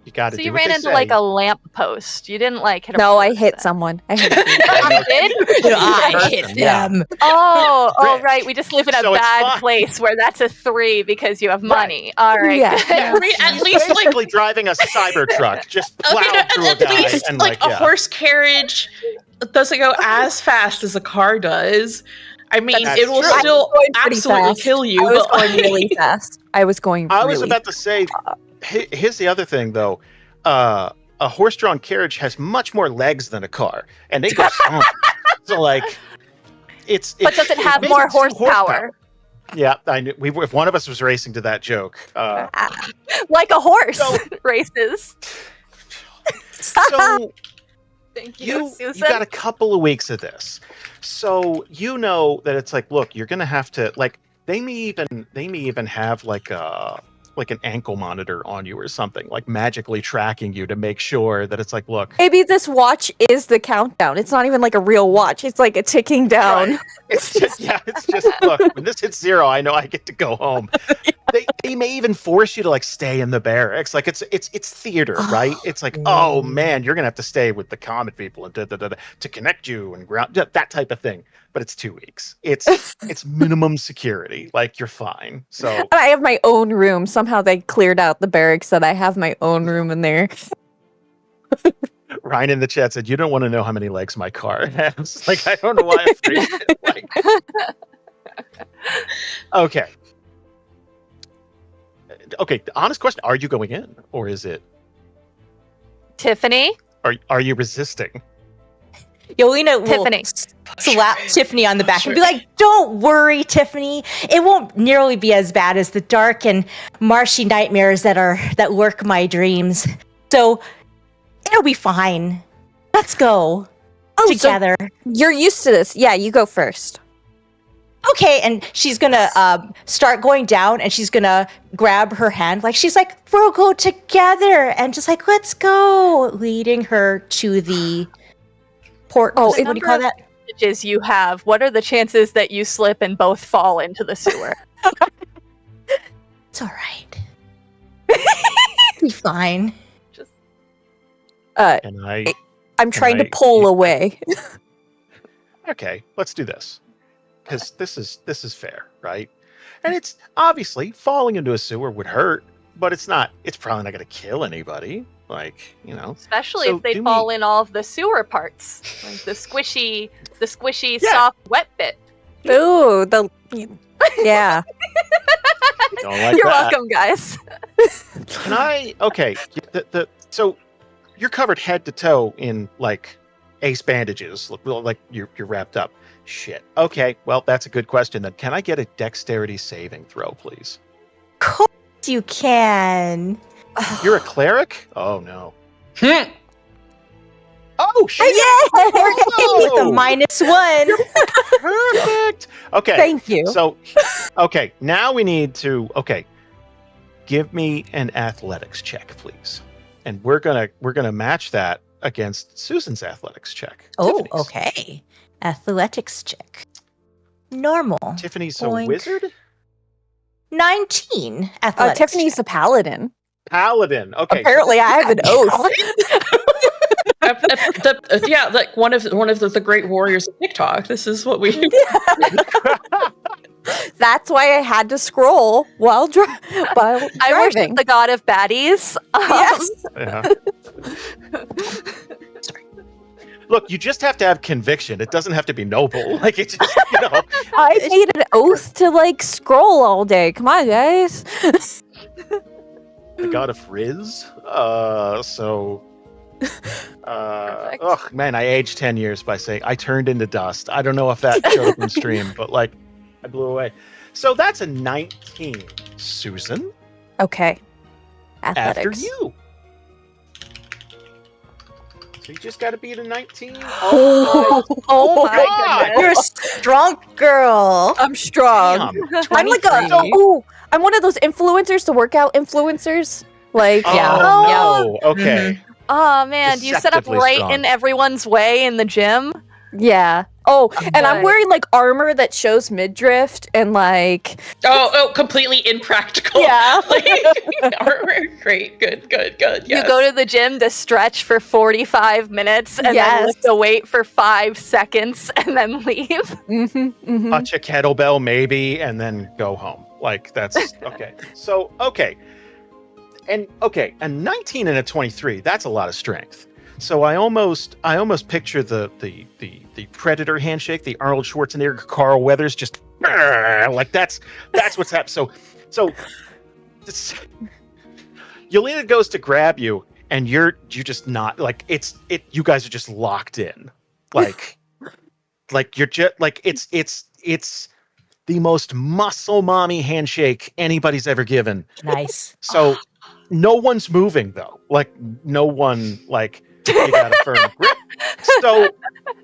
You got to So do you what ran they into say. like a lamp post. You didn't like hit a No, I post hit then. someone. I hit You did? I Person, hit yeah. them. Oh, Rich. right. We just live in a So it's bad fine. place where that's a 3 because you have Right. money. All right. Yeah. good. Yeah, I mean, at he's least like basically driving a Cybertruck, just plowed okay, no, through a at guy, least and like a yeah. horse carriage doesn't go as fast as a car does. I mean, That's it will true. still I was going pretty absolutely fast. kill you. I was but going like- really fast. I was going I really was about to say, here's the other thing, though. A horse-drawn carriage has much more legs than a car, and they go stomping. So, like, it's But does it have maybe more 2 horsepower? Yeah, I knew. If one of us was racing to that joke. Like a horse So- races. So Thank you, you Susan. got a couple of weeks of this, so you know that it's like, look, you're gonna have to like. They may even have like an ankle monitor on you or something, like magically tracking you to make sure that it's like, look, Maybe this watch is the countdown. It's not even like a real watch. It's like a ticking down. Right. It's just look, when this hits 0, I know I get to go home. They may even force you to like stay in the barracks. Like it's theater, right? It's like, oh man, you're gonna have to stay with the comet people and to connect you and ground that type of thing. But it's 2 weeks. It's minimum security. Like you're fine. So And I have my own room. Somehow they cleared out the barracks that I have my own room in there. Ryan in the chat said, "You don't want to know how many legs my car has." Like I don't know why I phrased it like. Okay. Okay, the honest question, are you going in or is it Tiffany? are you resisting? Yolena will Tiffany. slap Tiffany on the back and be like, "Don't worry, Tiffany. It won't nearly be as bad as the dark and marshy nightmares that lurk my dreams. So it'll be fine. Let's go Oh, together." so you're used to this. Yeah, you go first. Okay, and she's gonna start going down, and she's gonna grab her hand, like she's like, "We'll go together," and just like, "Let's go," leading her to the port. Oh, what do you call that? Advantages you have. What are the chances that you slip and both fall into the sewer? It's all right. Be fine. Just And I'm trying to I- pull away. okay, let's do this. Because this is fair, right? And it's obviously falling into a sewer would hurt, but it's probably not gonna kill anybody. Like, you know. especially So if they do fall me- in all of the sewer parts, like the squishy, Yeah. soft, wet bit. Ooh, yeah. Don't like You're that. welcome, guys. Can I? Okay. So you're covered head to toe in like ace bandages, like you're wrapped up. Shit. Okay. Well, that's a good question. Then, can I get a dexterity saving throw, please? Of course you can. You're a cleric? Oh no. Hmm. Oh shit! With a Whoa! -1. Perfect. Okay. Thank you. So, okay. Now we need to. Okay. Give me an athletics check, please. And we're gonna match that against Susan's athletics check. Oh, Tiffany's. okay. Athletics check. Normal. Tiffany's a Boink. wizard? 19 athletics. Tiffany's a paladin. Paladin. Okay. so Apparently, I have an oath. Yeah, like one of the great warriors of TikTok. This is what we. That's why I had to scroll while I worship driving. the god of baddies. Yes. Yeah. Look, you just have to have conviction. It doesn't have to be noble. Like it's just, I made an oath to like scroll all day. Come on, guys. the god of Riz. Perfect. Oh man, I aged 10 years by saying I turned into dust. I don't know if that showed up in stream, but like I blew away. So that's a 19. Susan, Okay. after Athletics. you. So you just got to beat a 19. Oh, my God. goodness. You're a strong girl. I'm strong. Damn. I'm like 23. I'm one of those influencers, the workout influencers. Like, Yeah. Oh, no. Okay. Oh man, do you set up Deceptively right strong. in everyone's way in the gym? yeah. Oh, and I'm Good. wearing like armor that shows midriff and like Completely impractical. Yeah. Armor. Great. Good. Yes. You go to the gym to stretch for 45 minutes and then Yes. lift a weight for 5 seconds and then leave. Touch a kettlebell maybe, and then go home. Like that's okay. So a 19 and a 23. That's a lot of strength. So I almost picture the Predator handshake, the Arnold Schwarzenegger, Carl Weathers, just like that's what's happening. So Yelena goes to grab you, and you're just not like you guys are just locked in, like you're just like it's the most muscle mommy handshake anybody's ever given. Nice. So no one's moving though, like no one like. You got a firm grip. So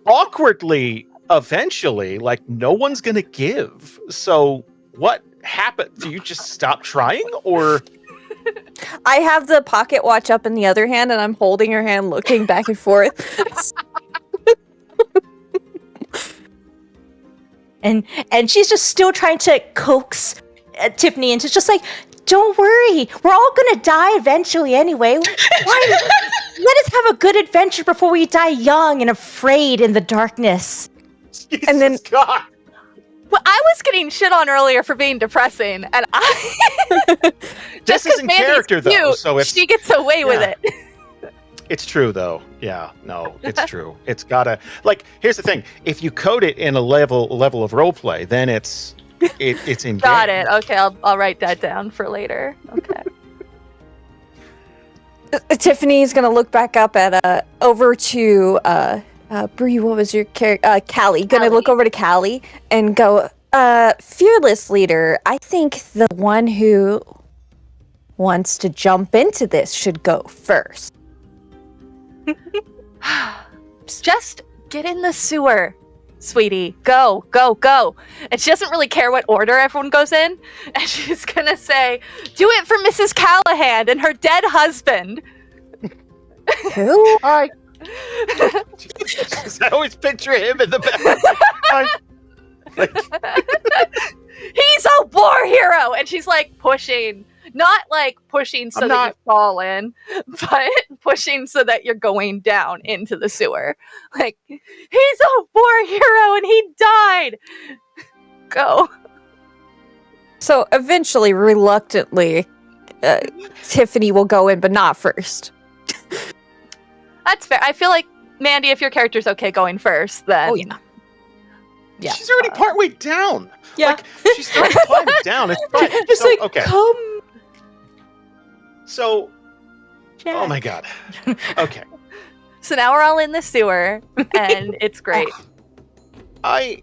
awkwardly, eventually, like no one's gonna give. So what happened? Do you just stop trying, or I have the pocket watch up in the other hand, and I'm holding her hand, looking back and forth. And she's just still trying to coax Tiffany into just like, don't worry, we're all gonna die eventually anyway. Why? Let us have a good adventure before we die young and afraid in the darkness. Jesus And then- God. Well, I was getting shit on earlier for being depressing, and I This is in character though, so if she gets away with Yeah. it. It's true though. Yeah, no, it's true. It's gotta like. Here's the thing: if you code it in a level of role play, then it's in. Got game. it. Okay, I'll write that down for later. Okay. Tiffany's gonna look back up at over to Bree. What was your character? Callie. Gonna look over to Callie and go, fearless leader. I think the one who wants to jump into this should go first. Just get in the sewer, sweetie. Go. And she doesn't really care what order everyone goes in. And she's gonna say, do it for Mrs. Callahan and her dead husband. Who? I always picture him in the back. He's a war hero. And she's like pushing. Not like pushing so I'm that not- you fall in, but pushing so that you're going down into the sewer. Like, he's a war hero and he died. Go. So eventually, reluctantly, Tiffany will go in, but not first. That's fair. I feel like, Mandy, if your character's okay going first, then. Oh, yeah. Yeah. She's already partway down. Yeah. Like, she's already climbing down. It's fine. Just So, like, okay. come, So, Jack. oh my God. Okay. So now we're all in the sewer, and it's great. I'm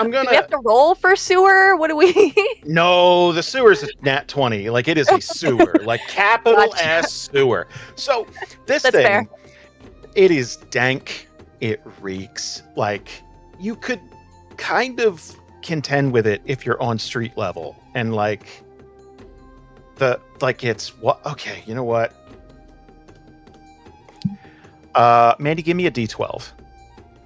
Do we gonna. have to roll for sewer? What do we? No, the sewer's a nat 20. Like it is a sewer, like capital Gotcha. S sewer. So this That's thing, fair. it is dank. It reeks. Like you could kind of contend with it if you're on street level, and it's what? Okay, you know what? Mandy, give me a D12.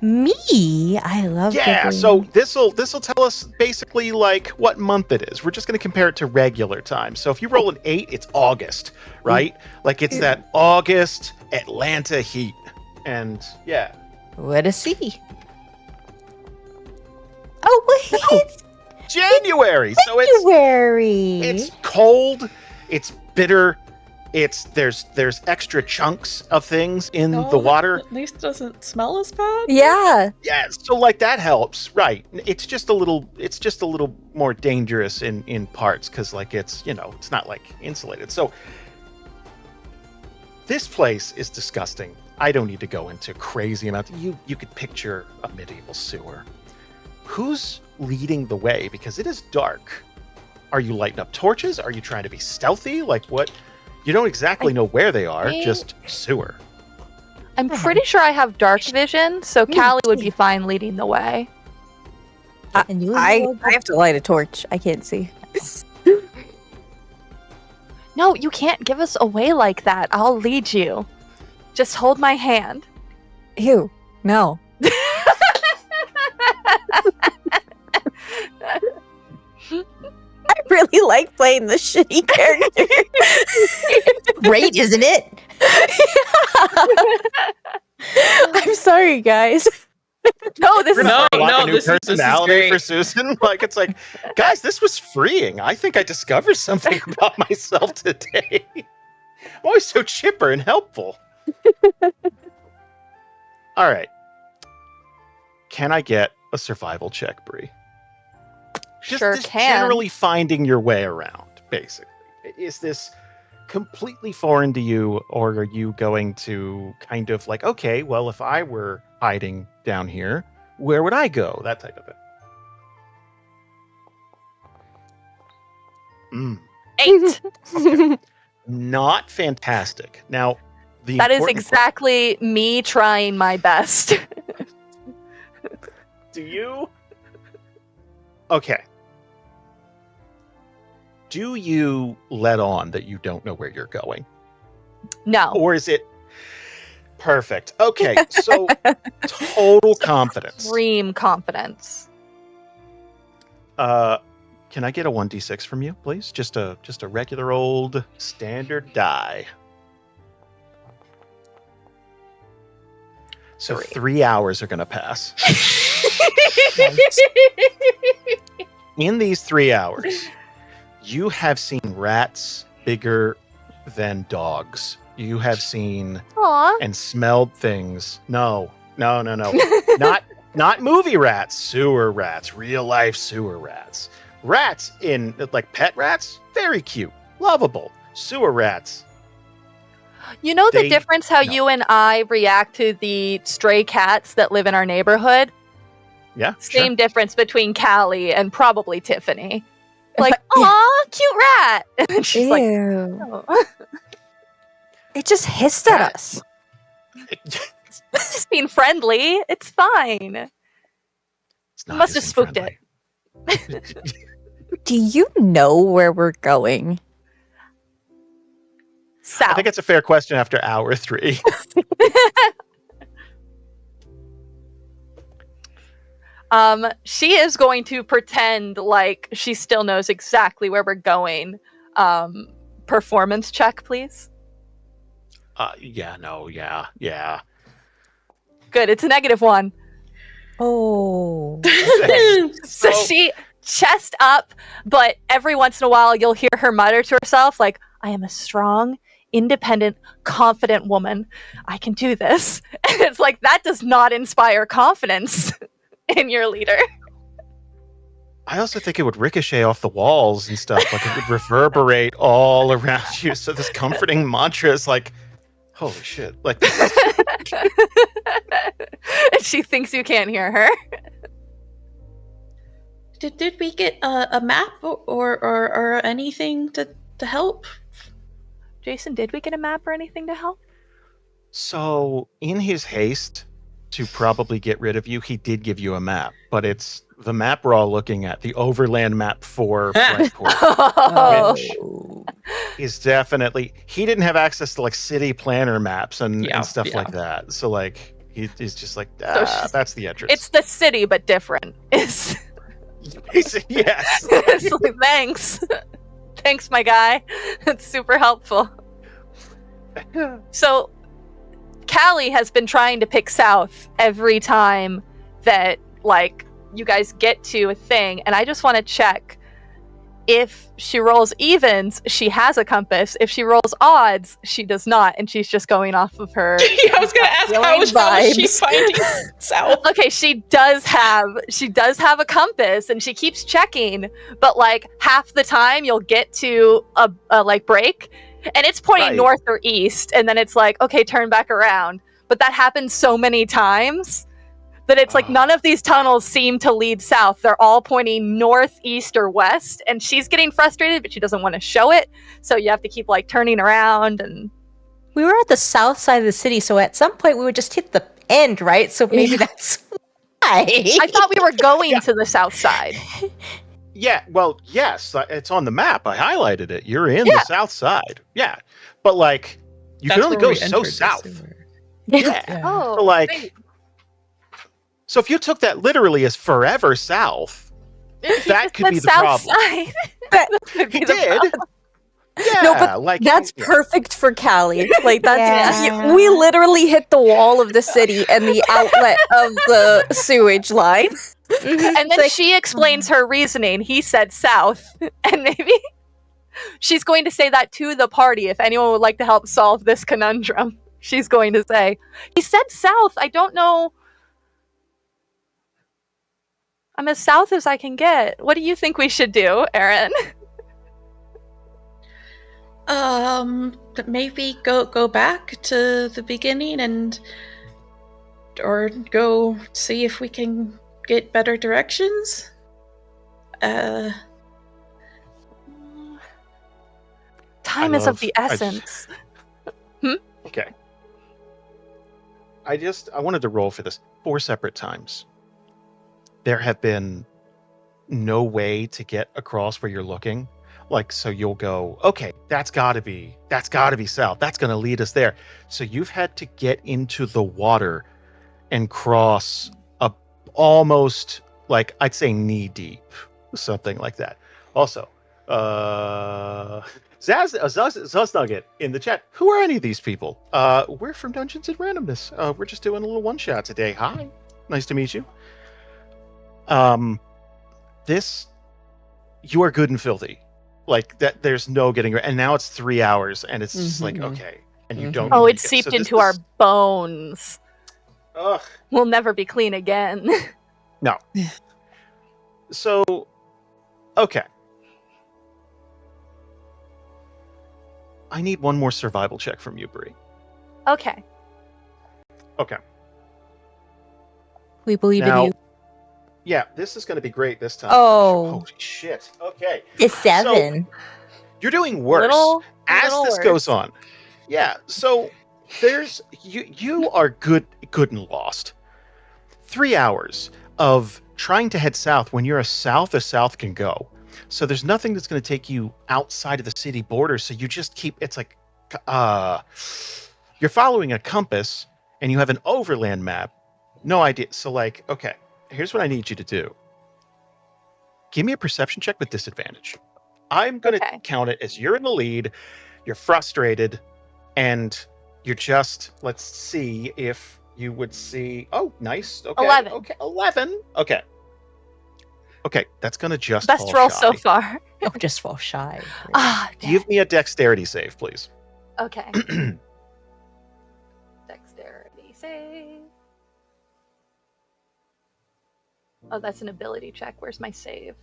Me? I love Yeah, giving- so this'll tell us basically like what month it is. We're just going to compare it to regular time. So if you roll an 8, it's August, right? Like it's that August Atlanta heat. And yeah. Let us see. Oh, wait, it's January. So February. it's cold, it's bitter, there's extra chunks of things in the water. At least it doesn't smell as bad. Yeah. Yeah, so like that helps, right? It's just a little more dangerous in parts because like it's not like insulated. So this place is disgusting. I don't need to go into crazy amounts. You could picture a medieval sewer. Who's leading the way? Because it is dark. Are you lighting up torches? Are you trying to be stealthy? Like what? You don't exactly know where they are. think- Just sewer. I'm pretty sure I have dark vision, so Callie would be fine leading the way. And you I have to light a torch. I can't see. No, you can't give us away like that. I'll lead you. Just hold my hand. Ew. No. like playing the shitty character. Great, isn't it? I'm sorry, guys. No, this is No, great. Unlock a new this is personality for great. Susan. Like, it's like, guys, this was freeing. I think I discovered something about myself today. I'm always so chipper and helpful. All right. Can I get a survival check, Bree? Sure Just can. generally finding your way around, basically. Is this completely foreign to you, or are you going to kind of like, okay, well, if I were hiding down here, where would I go? That type of thing. 8. Okay. Not fantastic. Now, That is important exactly me trying my best. question- Do you? Okay. Do you let on that you don't know where you're going? No. Or is it perfect? Okay, so total confidence. Extreme confidence. Can I get a 1d6 from you, please? Just a regular old standard die. So 3 hours are going to pass. In these 3 hours, you have seen rats bigger than dogs. You have seen Aw. and smelled things. No. Not movie rats, sewer rats, real life sewer rats. Rats in like pet rats, very cute, lovable. Sewer rats. You know the They- difference how no. you and I react to the stray cats that live in our neighborhood? Yeah, Same sure. difference between Callie and probably Tiffany. Like, Yeah. aw, cute rat. And then she's like, Ew. oh. It just hissed at us. It's just being friendly. It's fine. It's not Must have hissing spooked friendly. Do you know where we're going? South. I think it's a fair question after hour 3. She is going to pretend like she still knows exactly where we're going. Performance check, please. Yeah. Good. It's a -1. Oh. So So- she chest up, but every once in a while you'll hear her mutter to herself, like, I am a strong, independent, confident woman. I can do this. And it's like, that does not inspire confidence in your leader. I also think it would ricochet off the walls and stuff. Like it would reverberate all around you. So this comforting mantra is like, holy shit. Like, And she thinks you can't hear her. Did we get a map or anything to help? Jason, did we get a map or anything to help? so in his haste to probably get rid of you, he did give you a map, but it's the map we're all looking at, the overland map for Flagport. Oh. Which is definitely, he didn't have access to like city planner maps and Yeah, stuff yeah. like that. So like, he's just like, she's- that's the entrance. It's the city, but different. It's Yes. It's like, thanks. Thanks, my guy. It's super helpful. So, Callie has been trying to pick south every time that, like, you guys get to a thing, and I just want to check. If she rolls evens, she has a compass. If she rolls odds, she does not, and she's just going off of her. Yeah, I was gonna ask how is she Vibes. finding south? Okay, she does have a compass, and she keeps checking, but like half the time you'll get to a like break, and it's pointing Right. north or east, and then it's like, okay, turn back around. But that happens so many times that it's like none of these tunnels seem to lead south. They're all pointing north, east, or west, and she's getting frustrated, but she doesn't want to show it. So you have to keep like turning around and We were at the south side of the city, so at some point we would just hit the end, right? So maybe Yeah. that's why. I thought we were going to the south side. Yeah, well, yes, it's on the map. I highlighted it. You're in Yeah. the south side. Yeah. But like, you That's can only where go we so entered the south. sewer. Yeah. Oh, So like, thank- so if you took that literally as forever south, He that just could said be the south problem. side. Would be He the did. problem. Yeah, No, but like that's yeah. perfect for Callie. Like that's Yeah. we literally hit the wall of the city and the outlet of the sewage line. And then she explains her reasoning. He said south, and maybe she's going to say that to the party if anyone would like to help solve this conundrum. She's going to say, he said south. I don't know. I'm as south as I can get. What do you think we should do, Erin? Maybe go back to the beginning or go see if we can get better directions. Time is of the essence. Okay. I wanted to roll for this 4 separate times. There have been no way to get across where you're looking. Like, so you'll go, okay, that's gotta be south. That's gonna lead us there. So you've had to get into the water and cross almost, like, I'd say knee deep, something like that. Also, Zuznugget in the chat. Who are any of these people? We're from Dungeons and Randomness. We're just doing a little one shot today. Hi, nice to meet you. You are good and filthy, like that. There's no getting. And now it's 3 hours, and it's just like okay, and you don't. Oh, need it's to- seeped so this into our is- bones. Ugh. We'll never be clean again. No. So, okay. I need one more survival check from you, Bree. Okay. Okay. We believe Now, in you. yeah, this is going to be great this time. Oh. Holy shit. Okay. It's 7. You're doing worse as little this worse. goes on. Yeah, so there's you are good and lost. 3 hours of trying to head south when you're as south can go. So there's nothing that's going to take you outside of the city borders. So you just keep, it's like, you're following a compass and you have an overland map. No idea. So like, okay, here's what I need you to do. Give me a perception check with disadvantage. I'm going to count it as you're in the lead, you're frustrated, and you're just, let's see if you would see, oh, nice. Okay. 11. Okay, 11. Okay. Okay, that's going to just Best fall roll shy. so far. Oh, just fall shy. Ah, Give me a dexterity save, please. okay. Dexterity save. Oh, that's an ability check. Where's my save?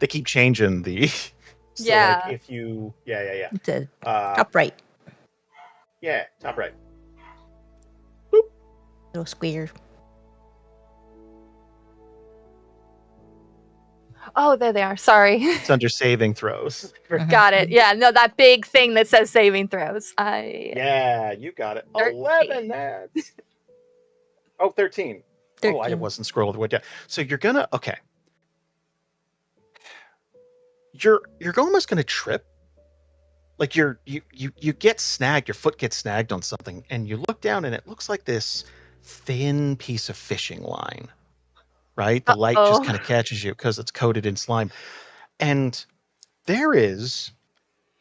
They keep changing the... so Yeah. Like if you... Yeah. The Uh, upright. yeah, top right. Little square. Oh, there they are. Sorry. It's under saving throws. Got it. Yeah, no, that big thing that says saving throws. Yeah, you got it. 13. 11, that's... Oh, 13. Oh, I 13. wasn't scrolling the way down. So you're gonna... Okay. You're almost gonna trip. Like you get snagged, your foot gets snagged on something, and you look down and it looks like this thin piece of fishing line. Right? The light just kind of catches you because it's coated in slime. And there is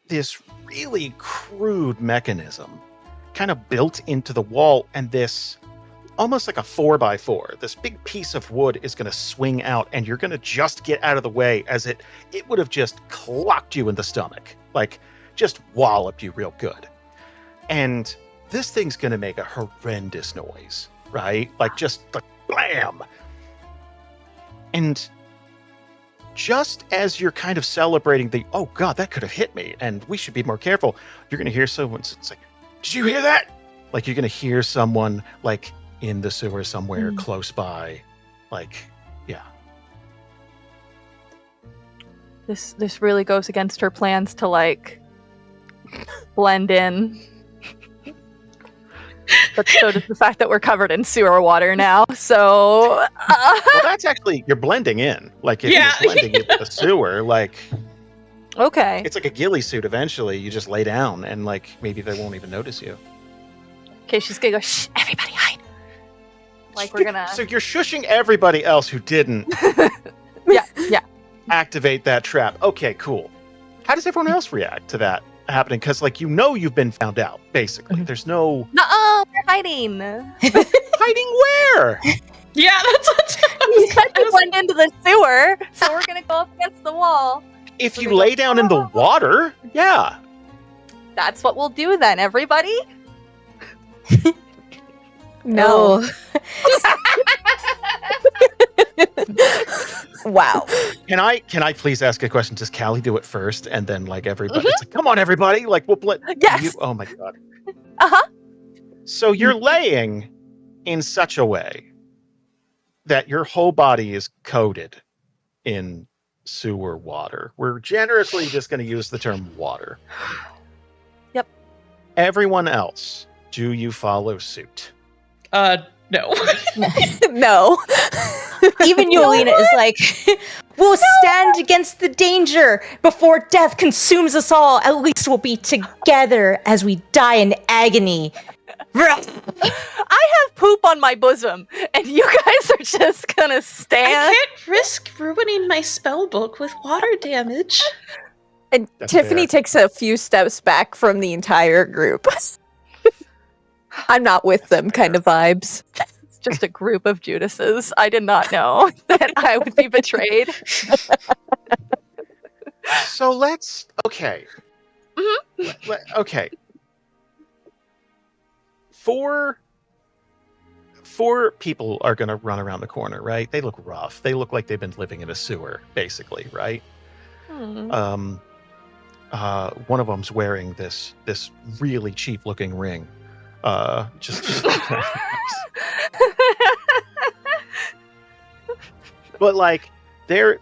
this really crude mechanism kind of built into the wall, and this almost like a 4x4. This big piece of wood is going to swing out, and you're going to just get out of the way as it would have just clocked you in the stomach. Like, just walloped you real good. And this thing's going to make a horrendous noise, right? Like, just like, blam! And just as you're kind of celebrating the, oh God, that could have hit me, and we should be more careful, you're going to hear someone say, did you hear that? Like, you're going to hear someone, like, in the sewer somewhere close by. Like, yeah. This really goes against her plans to, like, blend in. But so does the fact that we're covered in sewer water now. So, Well, that's actually, you're blending in. Like, if Yeah. you're blending into the sewer, like, okay. it's like a ghillie suit eventually. You just lay down, and, like, maybe they won't even notice you. Okay, she's gonna go, shh, everybody hide. Like, we're gonna... So you're shushing everybody else who didn't. Yeah. activate that trap. Okay, cool. How does everyone else react to that happening? Because, like, you've been found out, basically. There's no... Nuh-uh, we're hiding. Hiding where? Yeah, that's what You said to blend into the sewer, so we're gonna go up against the wall. If you lay down in the water, yeah. That's what we'll do then, everybody. No. Wow. Can I please ask a question? Does Callie do it first, and then like everybody? It's like, come on, everybody! Like we'll blend. Yes. Oh my god. Uh-huh. So you're laying in such a way that your whole body is coated in sewer water. We're generously just going to use the term water. Yep. Everyone else, do you follow suit? No. No. Even Yolina is like, we'll stand against the danger before death consumes us all. At least we'll be together as we die in agony. I have poop on my bosom, and you guys are just gonna stand. I can't risk ruining my spell book with water damage. And That's Tiffany fair. takes a few steps back from the entire group. I'm not with them kind of vibes. It's just a group of Judases. I did not know that I would be betrayed. So let's okay. Okay. Four people are going to run around the corner, right? They look rough. They look like they've been living in a sewer, basically, right? Hmm. One of them's wearing this really cheap looking ring. Just but like they're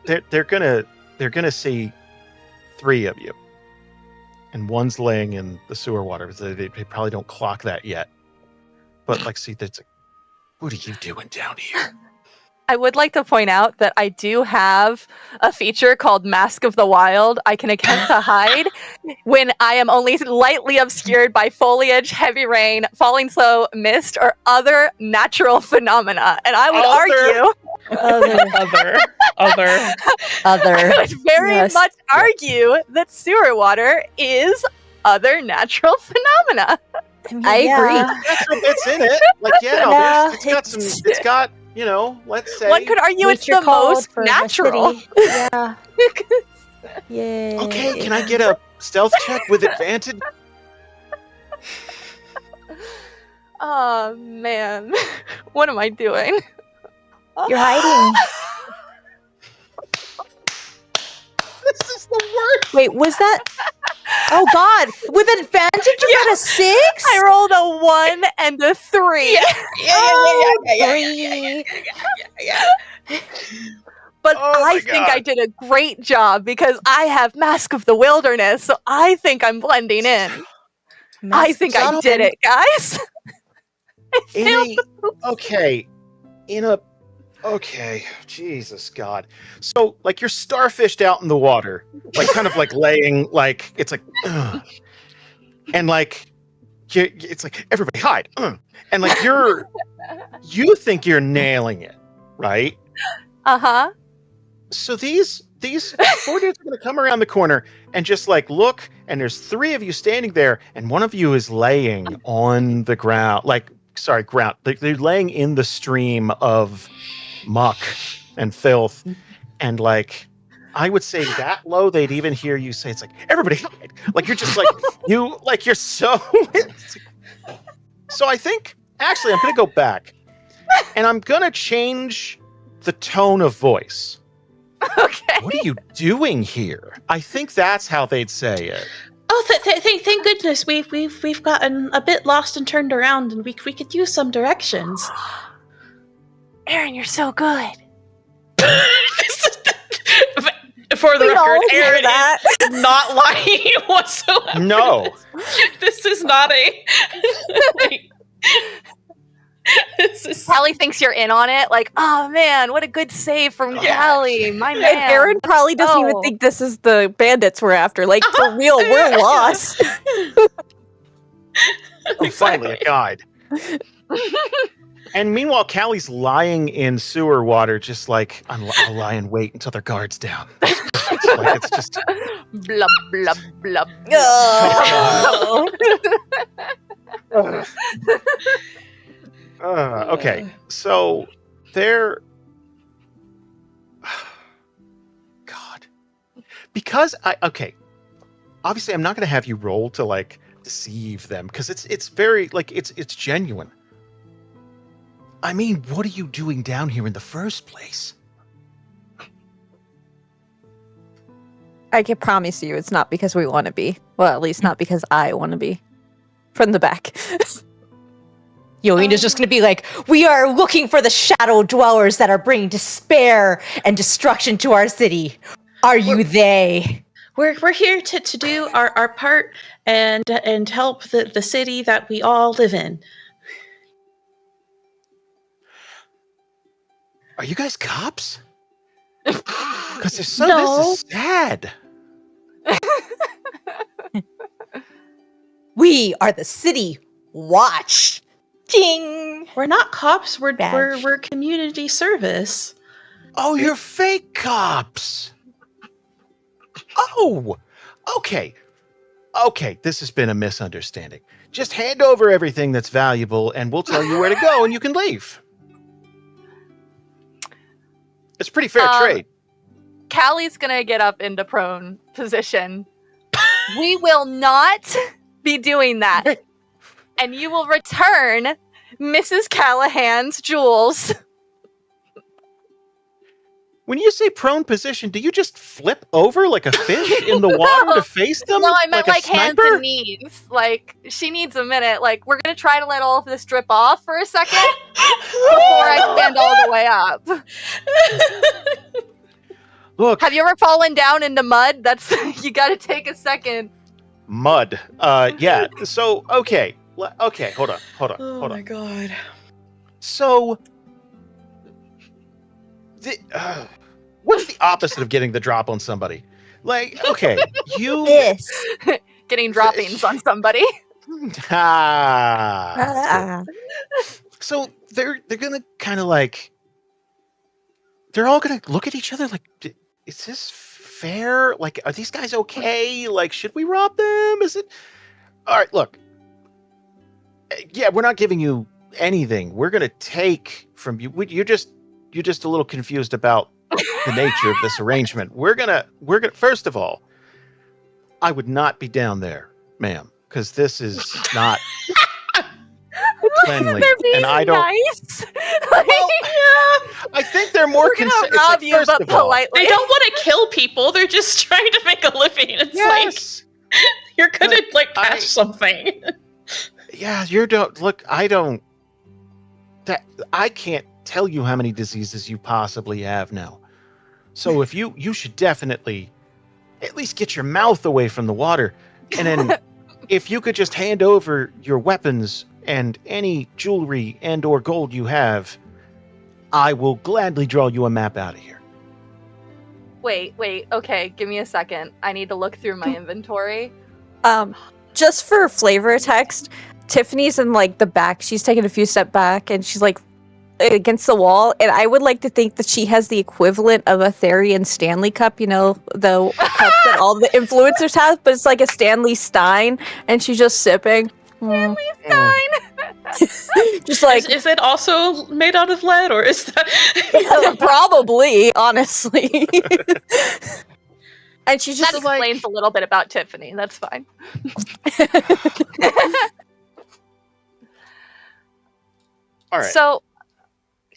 gonna see three of you, and one's laying in the sewer water. They probably don't clock that yet. But like, see, that's like, what are you doing down here? I would like to point out that I do have a feature called Mask of the Wild. I can attempt to hide when I am only lightly obscured by foliage, heavy rain, falling snow, mist, or other natural phenomena. And I would I would very Yes. much argue that sewer water is other natural phenomena. I agree. That's some bits in it. Like, yeah, Yeah, it's got you know, let's say. One could argue it's Nature the called most for a natural. city. Yeah. Yay. Okay, can I get a stealth check with advantage? Oh man, what am I doing? You're hiding. This is the worst. Wait, was that? Oh God! With advantage, you got a 6? I rolled a 1 and a 3. But Oh I my think God. I did a great job because I have Mask of the Wilderness, so I think I'm blending in. I think I did it, guys. Okay, Jesus God. So, like, you're starfished out in the water, like, kind of like laying, like, it's like, ugh. And like, it's like, everybody hide, and like, you think you're nailing it, right? Uh-huh. So these 4 dudes are going to come around the corner and just like look, and there's 3 of you standing there, and one of you is laying on the ground, ground. They're laying in the stream of muck and filth, and like, I would say that low, they'd even hear you say, it's like, everybody hide. Like, you're just like, you're so... So I think, actually, I'm going to go back, and I'm going to change the tone of voice. Okay. What are you doing here? I think that's how they'd say it. Oh, thank goodness we've gotten a bit lost and turned around, and we could use some directions. Aaron, you're so good. For the We all record, hear Aaron that. is not lying whatsoever. No. This is not a. This is. Callie thinks you're in on it. Like, oh man, what a good save from Callie. My man. And Aaron probably doesn't even Oh. think this is the bandits we're after. Like, for real, we're lost. Oh, finally, a guide. And meanwhile, Callie's lying in sewer water, just like, I'll lie in wait until their guard's down. It's just... Blub, blub, blub. Oh. Okay, so they're... God. Because okay, obviously I'm not going to have you roll to, like, deceive them, because it's very, like, it's genuine. I mean, what are you doing down here in the first place? I can promise you it's not because we want to be. Well, at least not because I want to be. From the back. Yoina's just going to be like, we are looking for the shadow dwellers that are bringing despair and destruction to our city. Are you they? We're here to do our part and help the city that we all live in. Are you guys cops? Because if so, No. this is sad. We are the city watch. Ding. We're not cops. We're Badge. we're community service. Oh, you're fake cops. Oh, okay. Okay, this has been a misunderstanding. Just hand over everything that's valuable and we'll tell you where to go and you can leave. It's pretty fair trade. Callie's gonna get up into prone position. We will not be doing that. And you will return Mrs. Callahan's jewels. When you say prone position, do you just flip over like a fish in the water to face them? No, I meant like a hands sniper? and knees. Like, she needs a minute. Like, we're gonna try to let all of this drip off for a second before I stand all the way up. Look, Have you ever fallen down into mud? That's you gotta take a second. mud. Yeah. So, okay. Okay, hold on. Oh my god. So, what's the opposite of getting the drop on somebody? Like, okay, you... This. Getting droppings on somebody. Ah. So, they're gonna kind of like... They're all gonna look at each other like, is this fair? Like, are these guys okay? Like, should we rob them? Is it... All right, look. Yeah, we're not giving you anything. We're gonna take from you. You're just a little confused about the nature of this arrangement. We're gonna. First of all, I would not be down there, ma'am, because this is not cleanly, They're being and I don't. nice. Well, I think they're more We're gonna concerned. rob you, but politely. They don't want to kill people. They're just trying to make a living. It's Yes. like you're gonna But like catch something. Yeah, you don't look. I don't. That I can't tell you how many diseases you possibly have now. So if you should definitely at least get your mouth away from the water, and then if you could just hand over your weapons and any jewelry and or gold you have, I will gladly draw you a map out of here. Wait. Okay, give me a second. I need to look through my inventory. Just for flavor text, Tiffany's in like the back. She's taking a few steps back and she's like against the wall. And I would like to think that she has the equivalent of a Therian Stanley cup, you know, the cup that all the influencers have, but it's like a Stanley Stein, and she's just sipping. Stanley Stein. Just like Is it also made out of lead, or is that probably, honestly. And she's That just like, explains a little bit about Tiffany. That's fine. All right. So,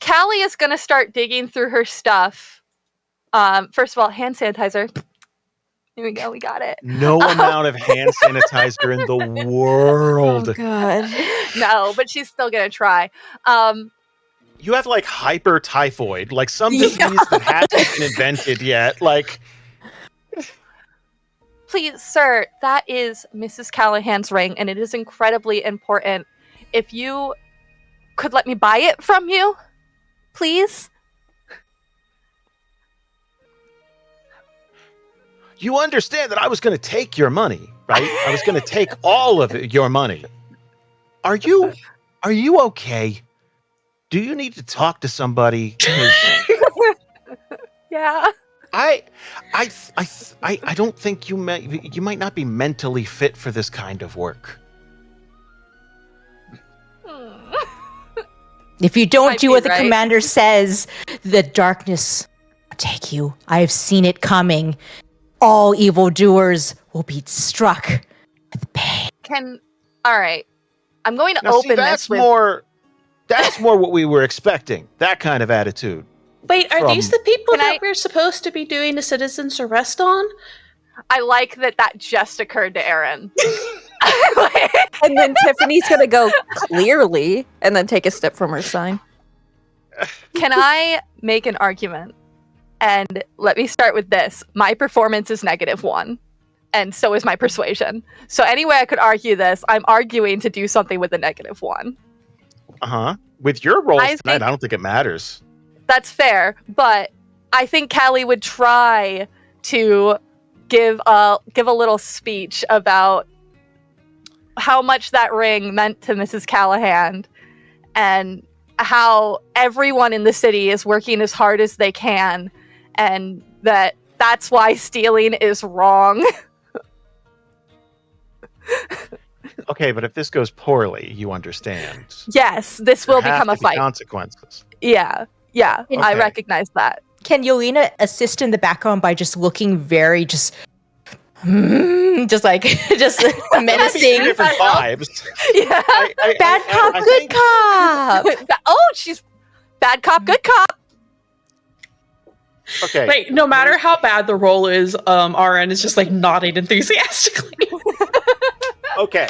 Callie is going to start digging through her stuff. First of all, hand sanitizer. Here we go. We got it. No amount of hand sanitizer in the world. oh god. No, but she's still going to try. You have like hyper typhoid, like some disease that hasn't been invented yet. Like, Please, sir, that is Mrs. Callahan's ring, and it is incredibly important. If you could let me buy it from you, please? you understand that I was going to take your money, right? I was going to take all of your money. Are you okay? do you need to talk to somebody? 'Cause Yeah. I don't think you might not be mentally fit for this kind of work. If you don't Might do be what the right. commander says, the darkness will take you. I have seen it coming. All evildoers will be struck with pain. All right. I'm going to Now, see, open that's this with. more what we were expecting. That kind of attitude. Wait, are these From- the people Can that I- we're supposed to be doing a citizen's arrest on? I like that just occurred to Aaron. And then Tiffany's gonna go clearly and then take a step from her sign. Can I make an argument? And let me start with this. My performance is -1, and so is my persuasion. So any way I could argue this, I'm arguing to do something with a -1. With your rolls I tonight, think- I don't think it matters. That's fair, but I think Callie would try to give a little speech about how much that ring meant to Mrs. Callahan and how everyone in the city is working as hard as they can and that's why stealing is wrong. Okay, but if this goes poorly, you understand. Yes, this will There have become a to be fight. consequences. Yeah, I Okay. recognize that. Can Yelena assist in the background by just looking very just menacing? Different vibes. Yeah. Bad cop, I good think- cop. Oh, she's bad cop, good cop. Okay. Wait, no matter how bad the roll is, RN is just like nodding enthusiastically. Okay.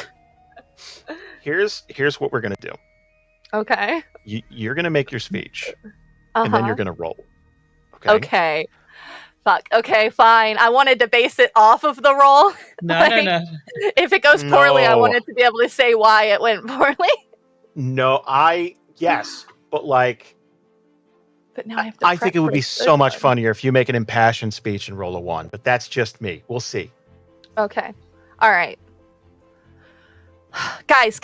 Here's what we're gonna do. Okay. You're gonna make your speech, Uh-huh. and then you're gonna roll. Okay. Fuck. Okay, fine. I wanted to base it off of the roll. No, Like- no. If it goes poorly, I No. wanted to be able to say why it went poorly. No, yes, but like, But now I have to. I think it would be prep for so this much one. funnier if you make an impassioned speech and roll a 1. But that's just me. We'll see. Okay. All right. Guys,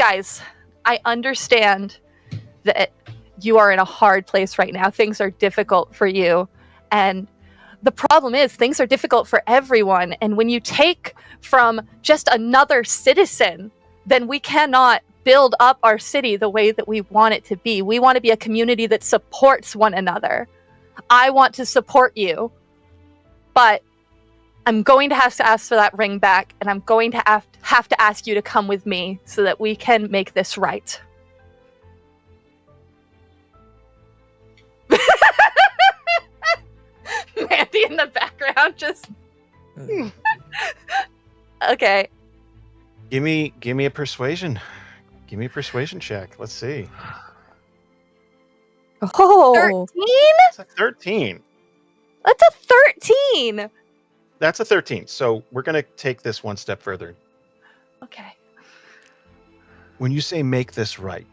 I understand that you are in a hard place right now. Things are difficult for you. And the problem is, things are difficult for everyone. And when you take from just another citizen, then we cannot build up our city the way that we want it to be. We want to be a community that supports one another. I want to support you, but I'm going to have to ask for that ring back, and I'm going to have to ask you to come with me so that we can make this right. Mandy in the background just... Okay. Give me a persuasion. Give me a persuasion check. Let's see. Oh, 13? It's a 13. That's a 13! That's a 13. So we're gonna take this one step further. Okay. When you say make this right,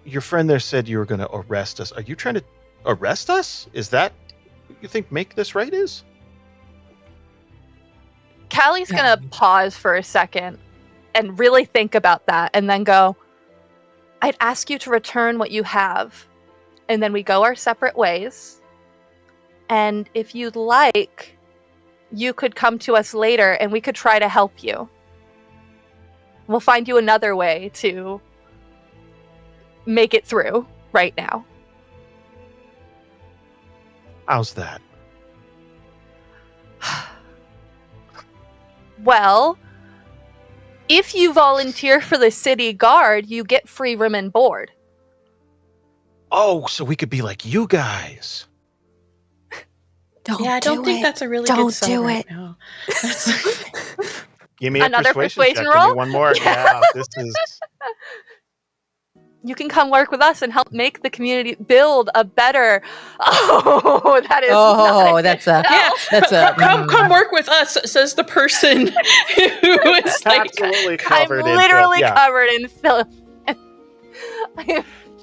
your friend there said you were going to arrest us. Are you trying to arrest us? Is that what you think make this right is? Callie's gonna pause for a second and really think about that and then go, I'd ask you to return what you have. And then we go our separate ways. And if you'd like, you could come to us later and we could try to help you. We'll find you another way to make it through right now. How's that? Well, if you volunteer for the city guard, you get free room and board. Oh, so we could be like you guys. don't Yeah, I don't do think it. that's a really Don't good sell do right it. now. That's- Give me a Another persuasion persuasion check. Give roll? me one more. Yeah, this is. You can come work with us and help make the community build a better. Oh, that is. not a that's good a yeah, that's a come work with us, says the person who is like, Absolutely I'm covered in filth. literally Yeah. covered in filth.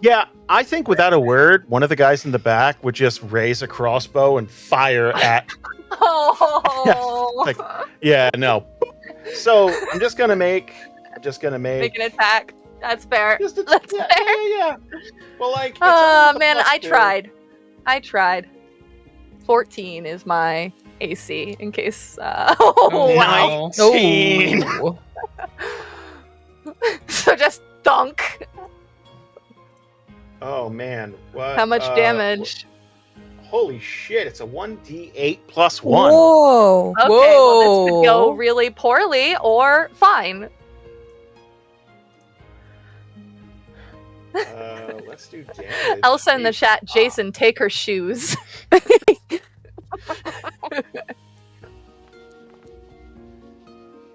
Yeah, I think without a word, one of the guys in the back would just raise a crossbow and fire at. Oh, Like- Yeah, no. So I'm just gonna make make an attack. That's fair. Just a, That's yeah, fair. yeah. Well, like. it's Oh only man, plus I 2. tried. 14 is my AC in case. Oh wow! 19. Oh. So just thunk. Oh man, what? How much damage? Holy shit! It's a 1d8 plus 1. Whoa. Okay, well this could go Whoa. really poorly or fine. Let's do damage. Elsa in the Jeez. chat, Jason, take her shoes.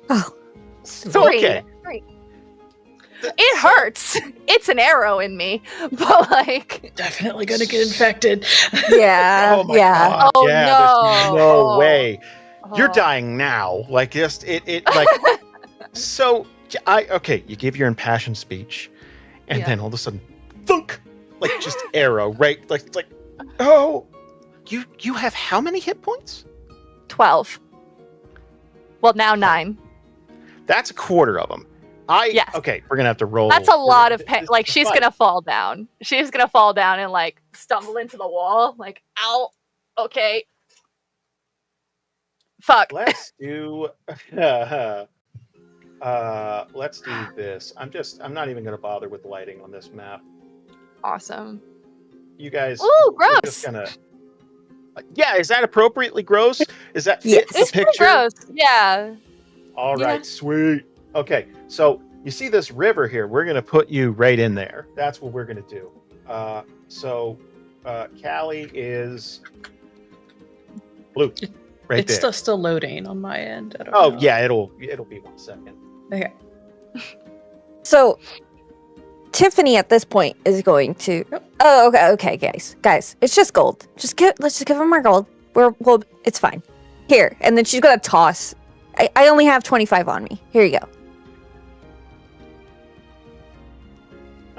Oh. Three. Okay. Three. It hurts. It's an arrow in me, but like, Definitely gonna get infected. Yeah. Oh my yeah. god! Oh, yeah, there's no. no Oh. way. You're oh. dying now. Like just it like. So okay. You give your impassioned speech, and Yeah. then all of a sudden, thunk! Like just arrow right. Like oh, you have how many hit points? 12. Well, now 9. That's a quarter of them. Yes. Okay, we're gonna have to roll. That's a We're lot gonna- of pain. this Like is a she's fight. gonna fall down. She's gonna fall down and like stumble into the wall. Like, ow. Okay. Fuck. Let's do. Let's do this. I'm not even gonna bother with lighting on this map. Awesome. You guys. Ooh, we're gross. just gonna. Yeah, is that appropriately gross? Is that fit Yes. the It's pretty picture? gross. Yeah. All right, Yeah. sweet. Okay, so you see this river here? We're gonna put you right in there. That's what we're gonna do. Callie is blue, right It's there. still loading on my end. I don't Oh know. yeah, it'll be 1 second. Okay. So Tiffany at this point is going to. Yep. Oh, okay, guys. It's just gold. Let's just give him our gold. Well, it's fine. Here, and then she's gonna toss. I only have 25 on me. Here you go.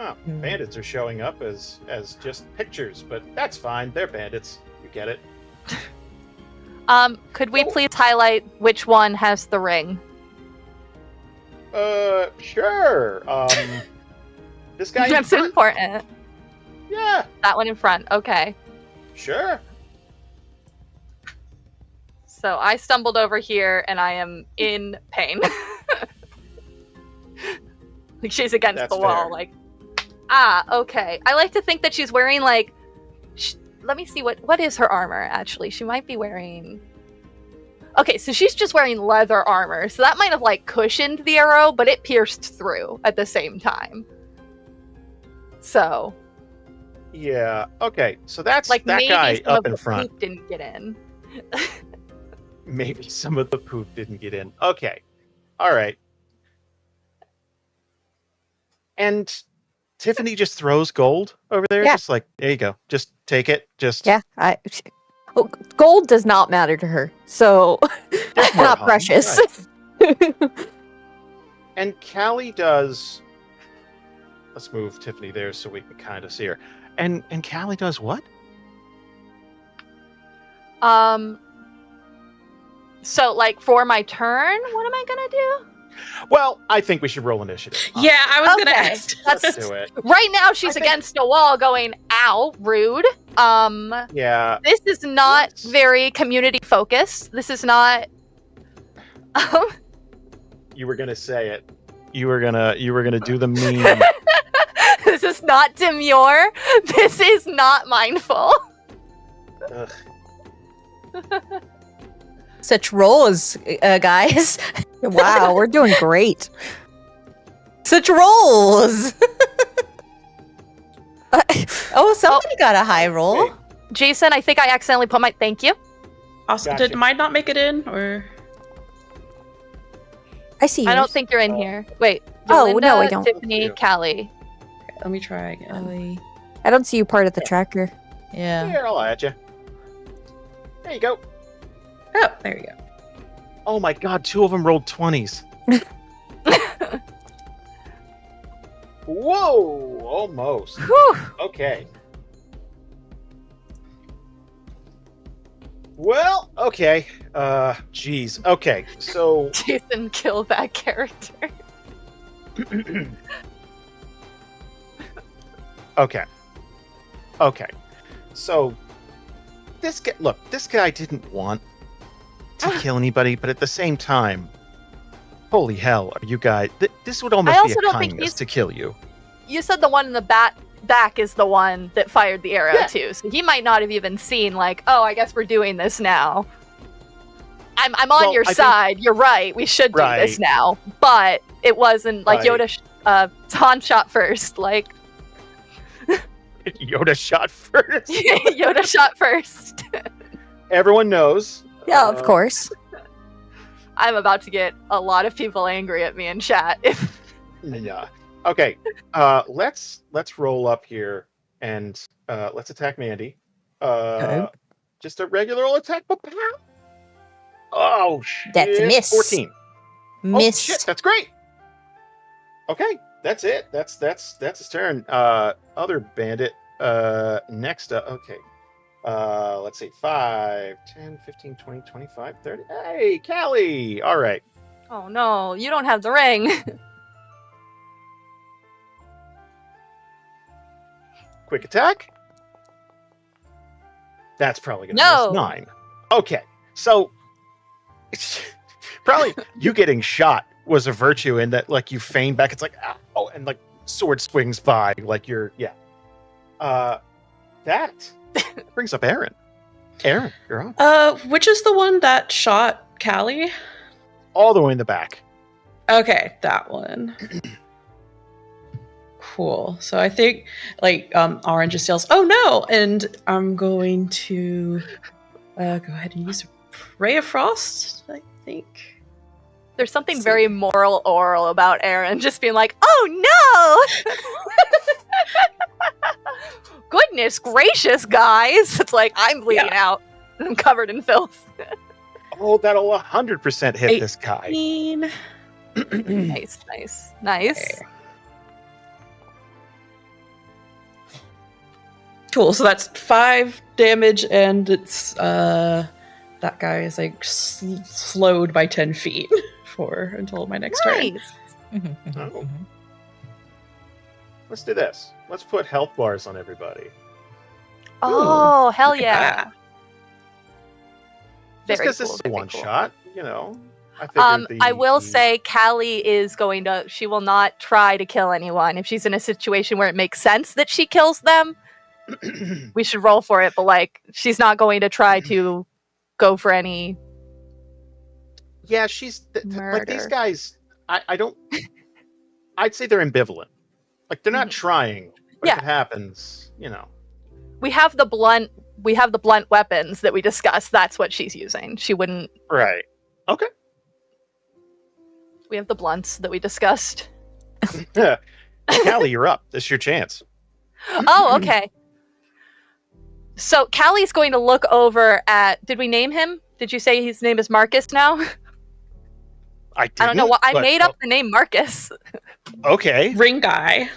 Oh, bandits are showing up as just pictures, but that's fine. They're bandits. You get it. Could we please highlight which one has the ring? Sure. This guy. in That's front? important. Yeah, That one in front. Okay. sure. So I stumbled over here and I am in pain. Like she's against That's the wall. fair. Like, okay. I like to think that she's wearing like. Let me see what is her armor. Actually, she might be wearing. Okay, so she's just wearing leather armor, so that might have like cushioned the arrow, but it pierced through at the same time. So, Yeah. Okay. So that's like that maybe guy some up of in the front. poop didn't get in. Maybe some of the poop didn't get in. Okay. All right. And Tiffany just throws gold over there. Yeah. Just like, there you go. Just take it. Just Yeah, gold does not matter to her, so There's more not hum, precious. right. And Callie does. Let's move Tiffany there so we can kind of see her. And Callie does what? So like for my turn, what am I gonna do? Well, I think we should roll initiative. Yeah, I was gonna Okay. ask. Let's do it. Right now she's think- against a wall going, ow, rude. Yeah. This is not Yes. very community focused. This is not You were gonna say it. You were gonna do the meme. this is not demure. This is not mindful. Ugh. Such rolls, guys. Wow, we're doing great. Such rolls. Oh, somebody got a high roll. Okay. Jason, I think I accidentally put my thank you. Also, Gotcha. did mine not make it in, or I see you. I don't think you're in here. Wait. Oh, Belinda, no, I don't. Tiffany, Yeah. Callie. let me try again. I don't see you part of the tracker. Yeah. Here, I'll add you. There you go. Oh, there you go. Oh my god, 2 of them rolled 20s. Whoa, almost. Whew. Okay. Well, okay. Geez. Okay, so Jason, kill that character. Okay. So this guy didn't want to kill anybody, but at the same time, holy hell, are you guys? This would almost be also a don't think kindness to kill you. You said the one in the back is the one that fired the arrow Yeah. too, so he might not have even seen like, oh, I guess we're doing this now. I'm on Well, your I think- side. You're right. We should do this Right. now. But it wasn't like Right. Yoda. Han shot first. Like Yoda shot first. Yoda shot first. Everyone knows. Yeah, of course. I'm about to get a lot of people angry at me in chat. Yeah. Okay. Let's roll up here and let's attack Mandy. Okay. Just a regular old attack. Oh shit! That's a miss. 14. Missed. Oh shit! That's great. Okay, that's it. That's his turn. Other bandit. Next up. Okay. Let's see. 5, 10, 15, 20, 25, 30. Hey, Callie. All right. Oh no, you don't have the ring. Quick attack. That's probably gonna No. miss 9. Okay, so probably you getting shot was a virtue in that, like, you feign back. It's like, ow, and like sword swings by, like you're that brings up Aaron. Aaron, you're on. Which is the one that shot Callie? All the way in the back. Okay, that one. Cool. So I think, like, Orange just yells, "Oh no!" And I'm going to go ahead and use Ray of Frost, I think. There's something very moral oral about Aaron just being like, oh no! Goodness gracious, guys! It's like, I'm bleeding out. I'm covered in filth. Oh, that'll 100% hit this guy. 18. Nice. Okay. Cool. So that's 5 damage, and it's that guy is like slowed by 10 feet until my next turn. Nice. Oh. Let's do this. Let's put health bars on everybody. Oh, hell Look at yeah. that. Just Very because cool, this is a very one cool. shot, you know. I will say Callie is going to, she will not try to kill anyone. If she's in a situation where it makes sense that she kills them, we should roll for it, but like, she's not going to try to go for any Yeah, she's like these murder. guys. I don't. I'd say they're ambivalent. Like they're not Mhm. trying, but if it happens, you know. We have the blunt weapons that we discussed. That's what she's using. She wouldn't. Right. Okay. We have the blunts that we discussed. Callie, you're up. This is your chance. Oh, okay. So Callie's going to look over at. Did we name him? Did you say his name is Marcus now? I don't know. Well, I but- made up the name Marcus. Okay. Ring guy.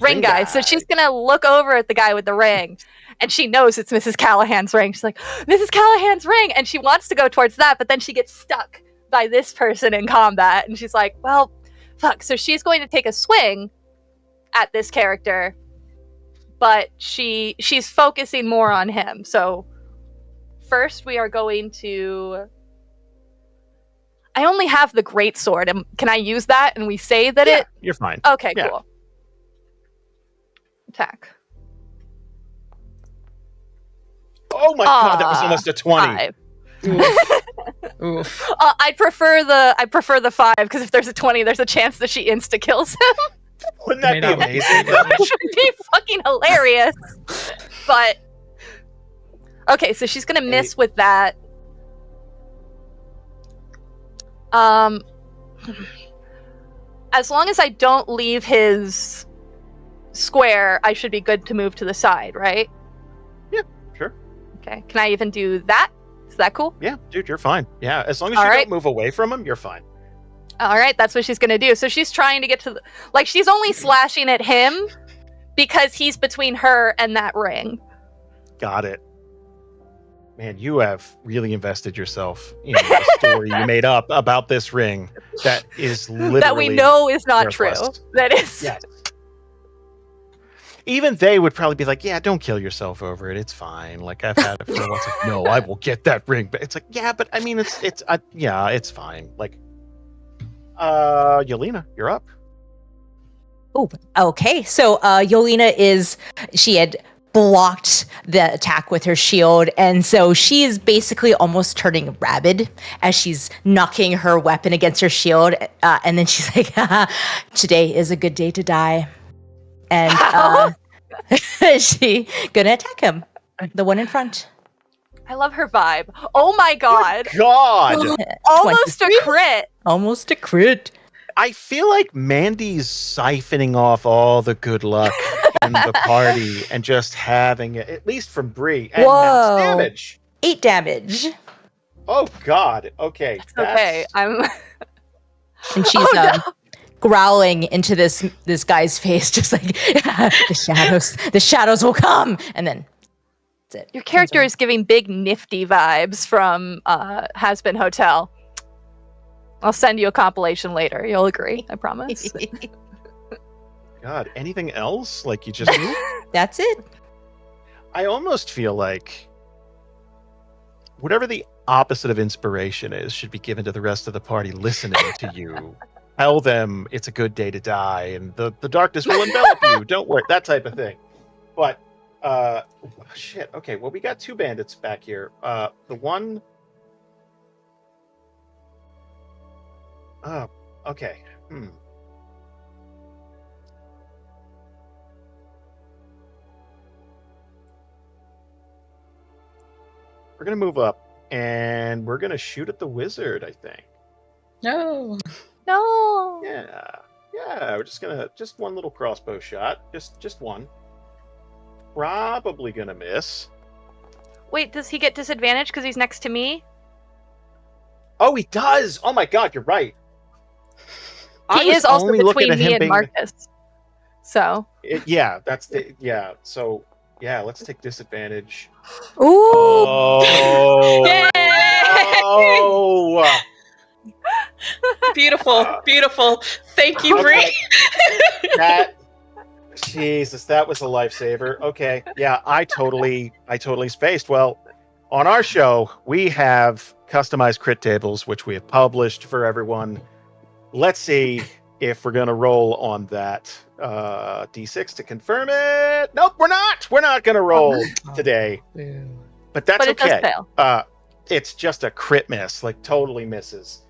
Ring guy. So she's gonna look over at the guy with the ring, and she knows it's Mrs. Callahan's ring. She's like, Mrs. Callahan's ring, and she wants to go towards that, but then she gets stuck by this person in combat, and she's like, well, fuck. So she's going to take a swing at this character, but she's focusing more on him. So first we are going to. I only have the great sword, and can I use that? And we say that it. You're fine. Okay, Yeah. cool. Attack. Oh my god, that was almost a 20. 5. Oof. I prefer the 5 because if there's a 20, there's a chance that she insta kills him, Wouldn't that May be not be. amazing? which would be fucking hilarious. But okay, so she's gonna miss with that. As long as I don't leave his square, I should be good to move to the side, right? Yeah, sure. Okay. Can I even do that? Is that cool? Yeah, dude, you're fine. Yeah, as long as All you right. don't move away from him, you're fine. All right, that's what she's gonna do. So she's trying to get to she's only slashing at him because he's between her and that ring. Got it. Man, you have really invested yourself in the story you made up about this ring that is literally That we know is not true. worthless. That is. Yes. even they would probably be like, yeah, don't kill yourself over it. It's fine. Like, I've had it for a while. It's like, no, I will get that ring. But it's like, yeah, but I mean, yeah, it's fine. Like, Yelena, you're up. Oh, okay. So Yelena she had blocked the attack with her shield, and so she is basically almost turning rabid as she's knocking her weapon against her shield, and then she's like, today is a good day to die. And she gonna attack him, the one in front. I love her vibe. Oh my god. God! Almost a crit. Almost a crit. I feel like Mandy's siphoning off all the good luck in the party and just having it, at least from Bree. And Whoa. max damage. 8 damage. Oh God. Okay. It's okay. I'm And she's growling into this guy's face, just like the shadows will come, and then that's it. Your character is giving big nifty vibes from Has Been Hotel. I'll send you a compilation later. You'll agree, I promise. God, anything else? Like you just That's it. I almost feel like whatever the opposite of inspiration is should be given to the rest of the party listening to you. Tell them it's a good day to die and the darkness will envelop you. Don't worry, that type of thing. But shit. Okay, well we got 2 bandits back here. The one Oh, okay. We're gonna move up and we're gonna shoot at the wizard, I think. No. No. Yeah, we're just one little crossbow shot. Just one. Probably gonna miss. Wait, does he get disadvantage because he's next to me? Oh, he does! Oh my god, you're right. He is also between me and Marcus. So. So, let's take disadvantage. Ooh. Oh! Oh! Beautiful. Thank you, Bree. Jesus, that was a lifesaver. Okay, yeah, I totally spaced. Well, on our show, we have customized crit tables, which we have published for everyone. Let's see if we're gonna roll on that D6 to confirm it. Nope, we're not. We're not gonna roll today. But that's it okay. does fail. It's just a crit miss, like totally misses.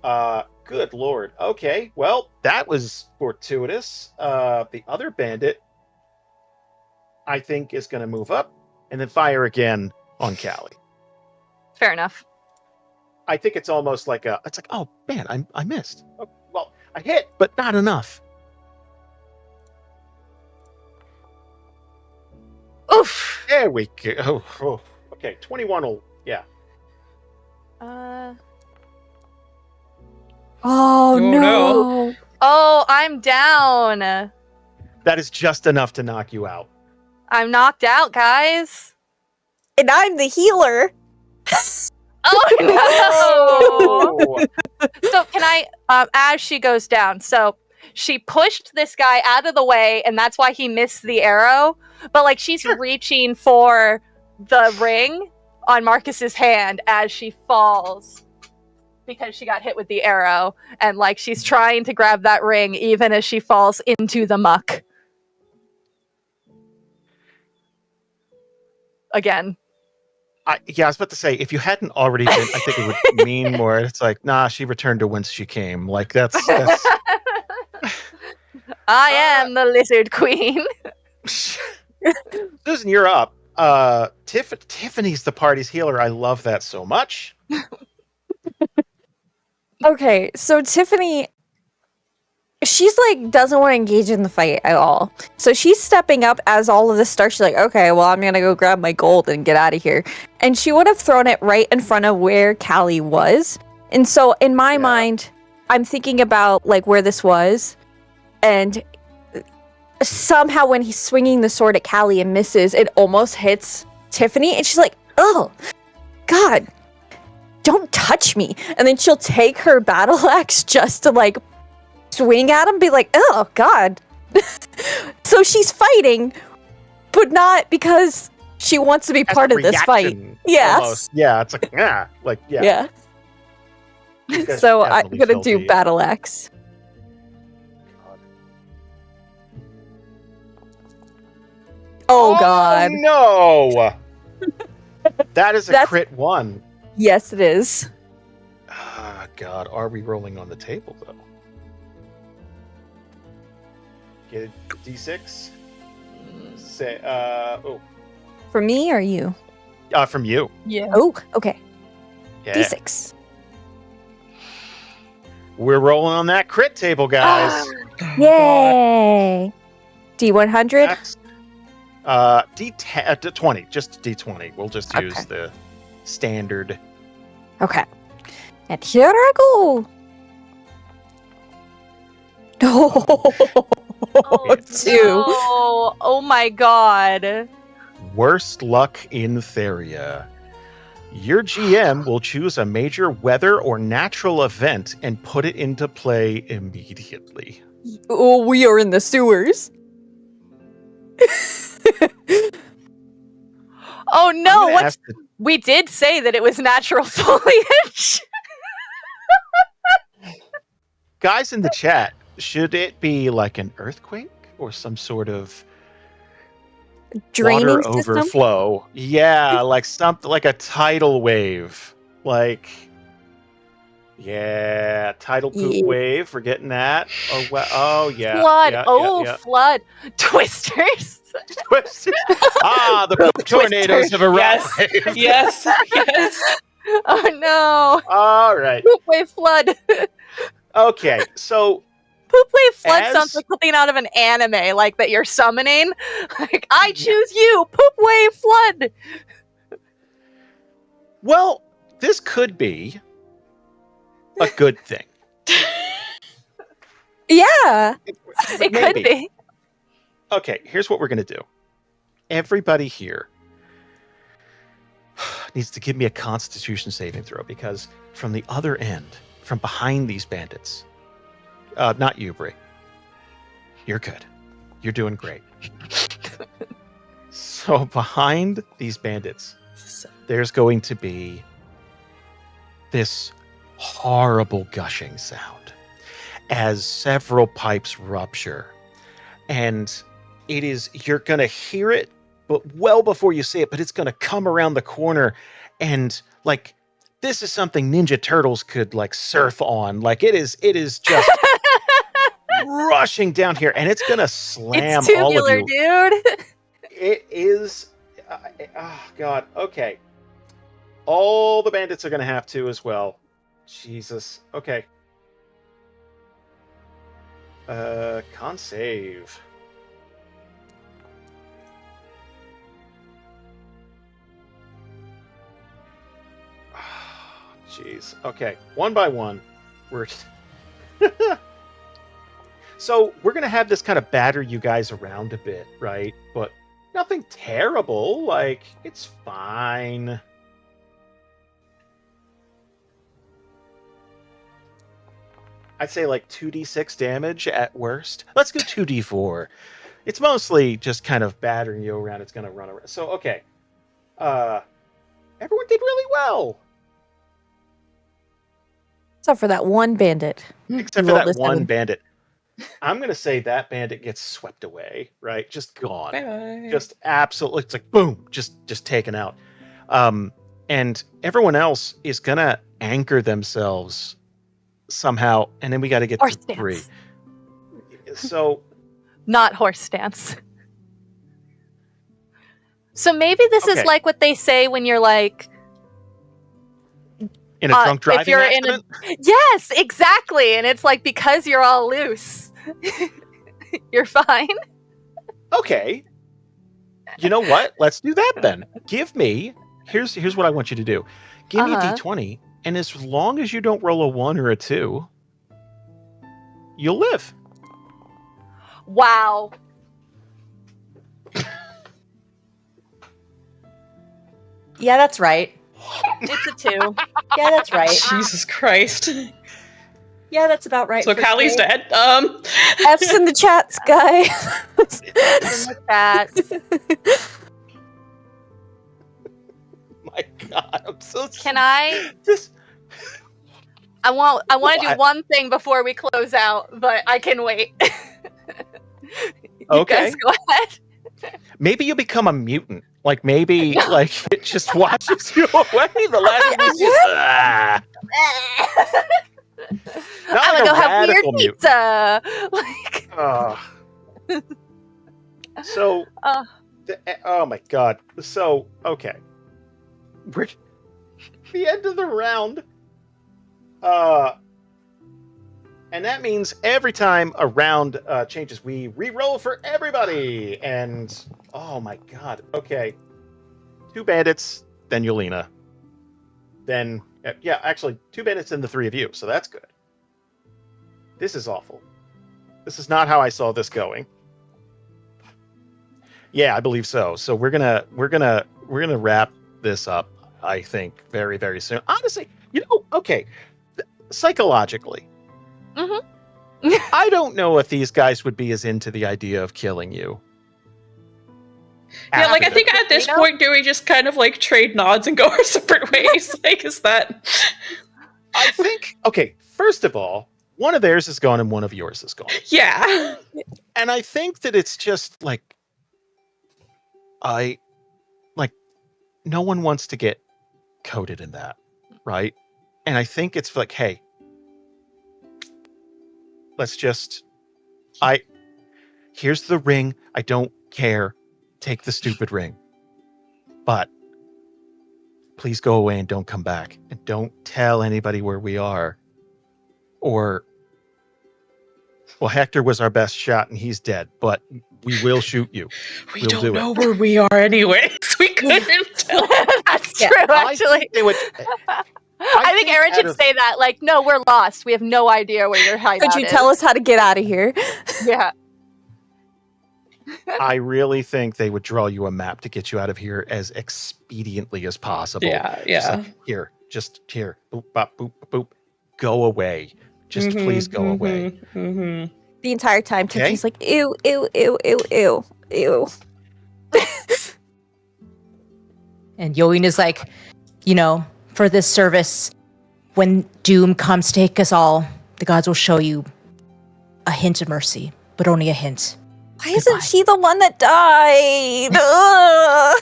Good lord. Okay, well, that was fortuitous. The other bandit, I think, is going to move up and then fire again on Callie. Fair enough. I think it's almost like oh man, I missed. Oh, well, I hit, but not enough. Oof. There we go. Oh. Okay, 21 will, yeah. Oh, no. Oh, I'm down. That is just enough to knock you out. I'm knocked out, guys. And I'm the healer. Oh no! Oh. So can I, as she goes down, so she pushed this guy out of the way, and that's why he missed the arrow. But like she's reaching for the ring on Marcus's hand as she falls because she got hit with the arrow, and like she's trying to grab that ring even as she falls into the muck. Again. I was about to say, if you hadn't already been, I think it would mean more. It's like, nah, she returned to whence she came. Like, that's... I am the Lizard Queen. Susan, you're up. Tiffany's the party's healer. I love that so much. Okay, so Tiffany, she's like doesn't want to engage in the fight at all. So she's stepping up as all of this starts. She's like, okay, well, I'm gonna go grab my gold and get out of here. And she would have thrown it right in front of where Callie was. And so in my mind, I'm thinking about like where this was, and somehow when he's swinging the sword at Callie and misses, it almost hits Tiffany, and she's like, oh, God, don't touch me. And then she'll take her battle axe just to like swing at him, be like, oh God, So she's fighting, but not because she wants to be As part a of this fight. reaction, Yes. almost. Yeah, it's like, yeah. Like, yeah. Yeah. These guys So are I'm definitely gonna do filthy. battle axe. Oh god. No! That is a That's- crit one. Yes, it is. Ah, God. Are we rolling on the table, though? Get a d6? Say, For me or you? from you. Yeah. Oh, okay. Yeah. D6. We're rolling on that crit table, guys. Yay! D100? That's, D10, 20, just D20. We'll just use Okay. the standard. Okay. And here I go. Oh, It's- two. No. Oh my god. Worst luck in Theria. Your GM will choose a major weather or natural event and put it into play immediately. Oh, we are in the sewers. Oh I'm no, gonna what ask the- we did say that it was natural foliage. guys in the chat, should it be like an earthquake or some sort of Draining water system? overflow? Yeah, like something like a tidal wave. Like, yeah, tidal poop Yeah. wave. We're getting that. Oh yeah. Flood. Yeah, oh, yeah. flood. Twisters. Twist. Ah, the poop tornadoes have arrived. Yes. Yes. Oh no. All right. Poop wave flood. Okay. So Poop wave flood As- sounds like something out of an anime, like that you're summoning. Like, I choose you, poop wave flood. well, this could be a good thing. Yeah. It Maybe. could be. Okay, here's what we're going to do. Everybody here needs to give me a constitution saving throw because from the other end, from behind these bandits, not you, Brie. You're good. You're doing great. So behind these bandits, there's going to be this horrible gushing sound as several pipes rupture. And you're going to hear it, but well before you see it, but it's going to come around the corner. And like, this is something Ninja Turtles could like surf on. Like it is just rushing down here and it's going to slam It's all of tubular, you. dude. It is. Oh, God. Okay. All the bandits are going to have to as well. Jesus. Okay. Con save. Jeez. Okay. One by one. We're. So we're going to have this kind of batter you guys around a bit, right? But nothing terrible. Like, it's fine. I'd say like 2d6 damage at worst. Let's go 2d4. It's mostly just kind of battering you around. It's going to run around. So, okay. Everyone did really well. Except for that one bandit. Except You for rolled that a one 7. bandit. I'm going to say that bandit gets swept away, right? Just gone. Bye-bye. Just absolutely, it's like boom, just taken out. And everyone else is gonna anchor themselves somehow, and then we got to get Horse to 3. dance. So Not horse stance. So maybe this is Okay. like what they say when you're like, in a drunk driving if you're accident, yes, exactly. And it's like, because you're all loose, you're fine. okay. You know what? Let's do that then. Give me. Here's what I want you to do. Give me a Uh-huh. d20, and as long as you don't roll a 1 or a 2, you'll live. Wow. Yeah, that's right. It's a 2. Yeah, that's right. Jesus Christ. Yeah, that's about right. So for Callie's today. dead. F's in the chats, guys. In the chats. My God, I'm so. Can I? This. I want to do What? one thing before we close out, but I can wait. You Okay. guys go ahead. Maybe you become a mutant. Like maybe like it just washes you away. The last one is just, Not I'm like gonna go a have weird radical mutant. pizza. Like, So, Uh. oh my God. So, okay. We're the end of the round. And that means every time a round changes, we re-roll for everybody. And oh my God. Okay. 2 bandits, then Yelena. Then, yeah, actually, 2 bandits and the 3 of you. So that's good. This is awful. This is not how I saw this going. Yeah, I believe so. So we're gonna wrap this up, I think, very, very soon. Honestly, okay, psychologically, I don't know if these guys would be as into the idea of killing you. Yeah, like I after think at this point, do we just kind of like trade nods and go our separate ways? Like, is that? I think. Okay, first of all, one of theirs is gone and one of yours is gone. Yeah. And I think that it's just like, no one wants to get coded in that, right? And I think it's like, hey, here's the ring. I don't care. Take the stupid ring. But please go away and don't come back. And don't tell anybody where we are. Well, Hector was our best shot and he's dead, but we will shoot you. We We'll don't do know where we are anyways. We couldn't tell. That's Yeah, true, I actually. think they would. I think Aaron should say that. Like, no, we're lost. We have no idea where your hideout Could you is. tell us how to get out of here? Yeah. I really think they would draw you a map to get you out of here as expediently as possible. Yeah, Just yeah. like, just here. Boop, bop, boop, boop. Go away. Just please go away. Mm-hmm. The entire time, Okay. Tiffany's like, ew, ew, ew, ew, ew, ew. And Yolena's like, for this service, when doom comes to take us all, the gods will show you a hint of mercy, but only a hint. Why isn't she the one that died? Ugh.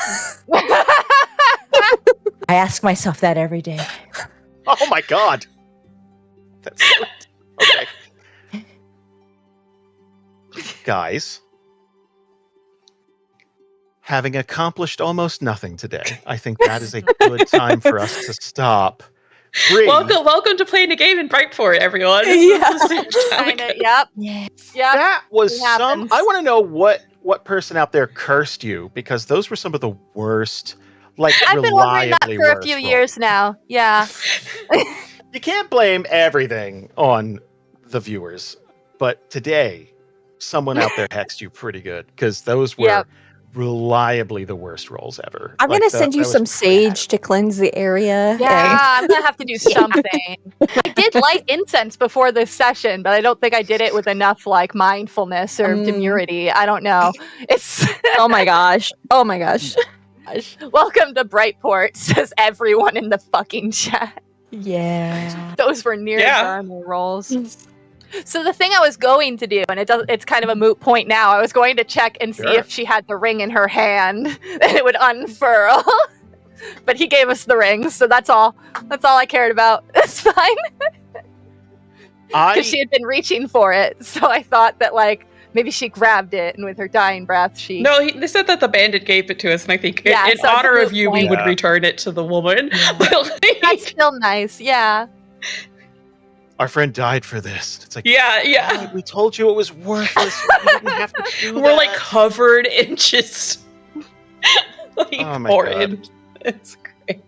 I ask myself that every day. Oh my God. That's okay. Guys, having accomplished almost nothing today, I think that is a good time for us to stop. Bree, Welcome to playing a game in Brightport, everyone. Yeah. Yep. Yeah. Yep. that was It happens. I want to know what person out there cursed you, because those were some of the worst, like I've been wondering that reliably for a worst few rolls. years now. Yeah. You can't blame everything on the viewers, but today someone out there hexed you pretty good, because those were Yep. reliably the worst rolls ever. I'm Like, gonna that- send you that was some bad. sage to cleanse the area. Yeah, I'm gonna have to do something. I did light incense before this session, but I don't think I did it with enough like mindfulness or demurity. I don't know. It's Oh my gosh. Oh my gosh. welcome to Brightport, says everyone in the fucking chat. Yeah. Those were near Yeah. normal rolls. So the thing I was going to do, and it's kind of a moot point now, I was going to check and see Sure. if she had the ring in her hand and it would unfurl. But he gave us the ring, so that's all. That's all I cared about. It's fine. Because she had been reaching for it. So I thought that like maybe she grabbed it and with her dying breath she No, they said that the bandit gave it to us, and I think Yeah, in so it's a honor of moot you, we point. would Yeah. return it to the woman. But, like, That's still nice, yeah. Our friend died for this. It's like, yeah. we told you it was worthless. We didn't have to do We're like that. covered in just like Oh my horrid. It's great.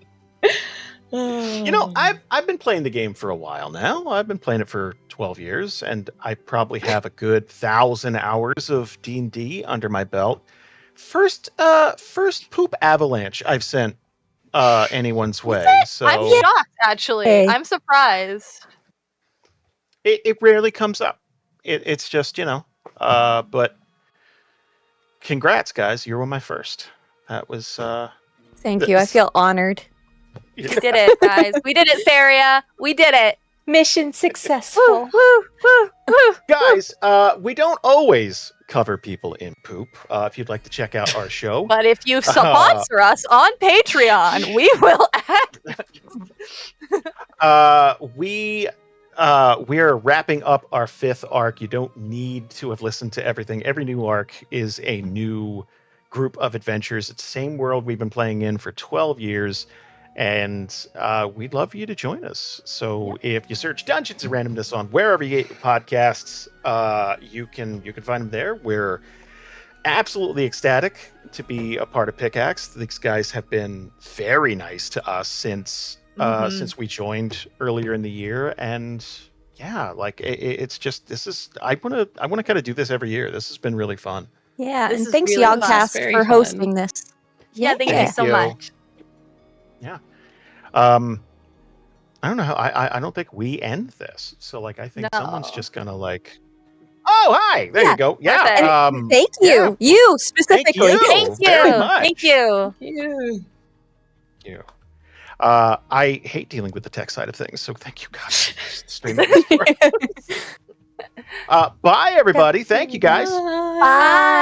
I've been playing the game for a while now. I've been playing it for 12 years, and I probably have a good 1,000 hours of D&D under my belt. First poop avalanche I've sent anyone's way. So I'm shocked actually. Hey. I'm surprised. it rarely comes up. It's just, but congrats, guys. You were my first. That was Thank you. I feel honored. We did it, guys. We did it, Theria. We did it. Mission Woo, successful. woo, woo, woo. guys. We don't always cover people in poop. If you'd like to check out our show, But if you sponsor us on Patreon, we will add. we're wrapping up our 5th arc. You don't need to have listened to everything. Every new arc is a new group of adventures. It's the same world we've been playing in for 12 years, and we'd love for you to join us. So if you search Dungeons and Randomness on wherever you get your podcasts, you can find them there. We're absolutely ecstatic to be a part of Pickaxe. These guys have been very nice to us since we joined earlier in the year, and yeah, like it's just I want to kind of do this every year. This has been really fun. Yeah, This and is thanks really fun. Yogscast Very for fun. hosting this. Yeah, thank you Thank so you. much. Yeah. I don't know how I don't think we end this. So like I think someone's No. just gonna like, oh hi, there Yeah. you go. Yeah. Perfect. Thank you. yeah. You specifically. you. Thank you. Very much. Thank you. Yeah. You. I hate dealing with the tech side of things, so thank you guys. Streaming this for us. Bye everybody. Thank you guys. Bye.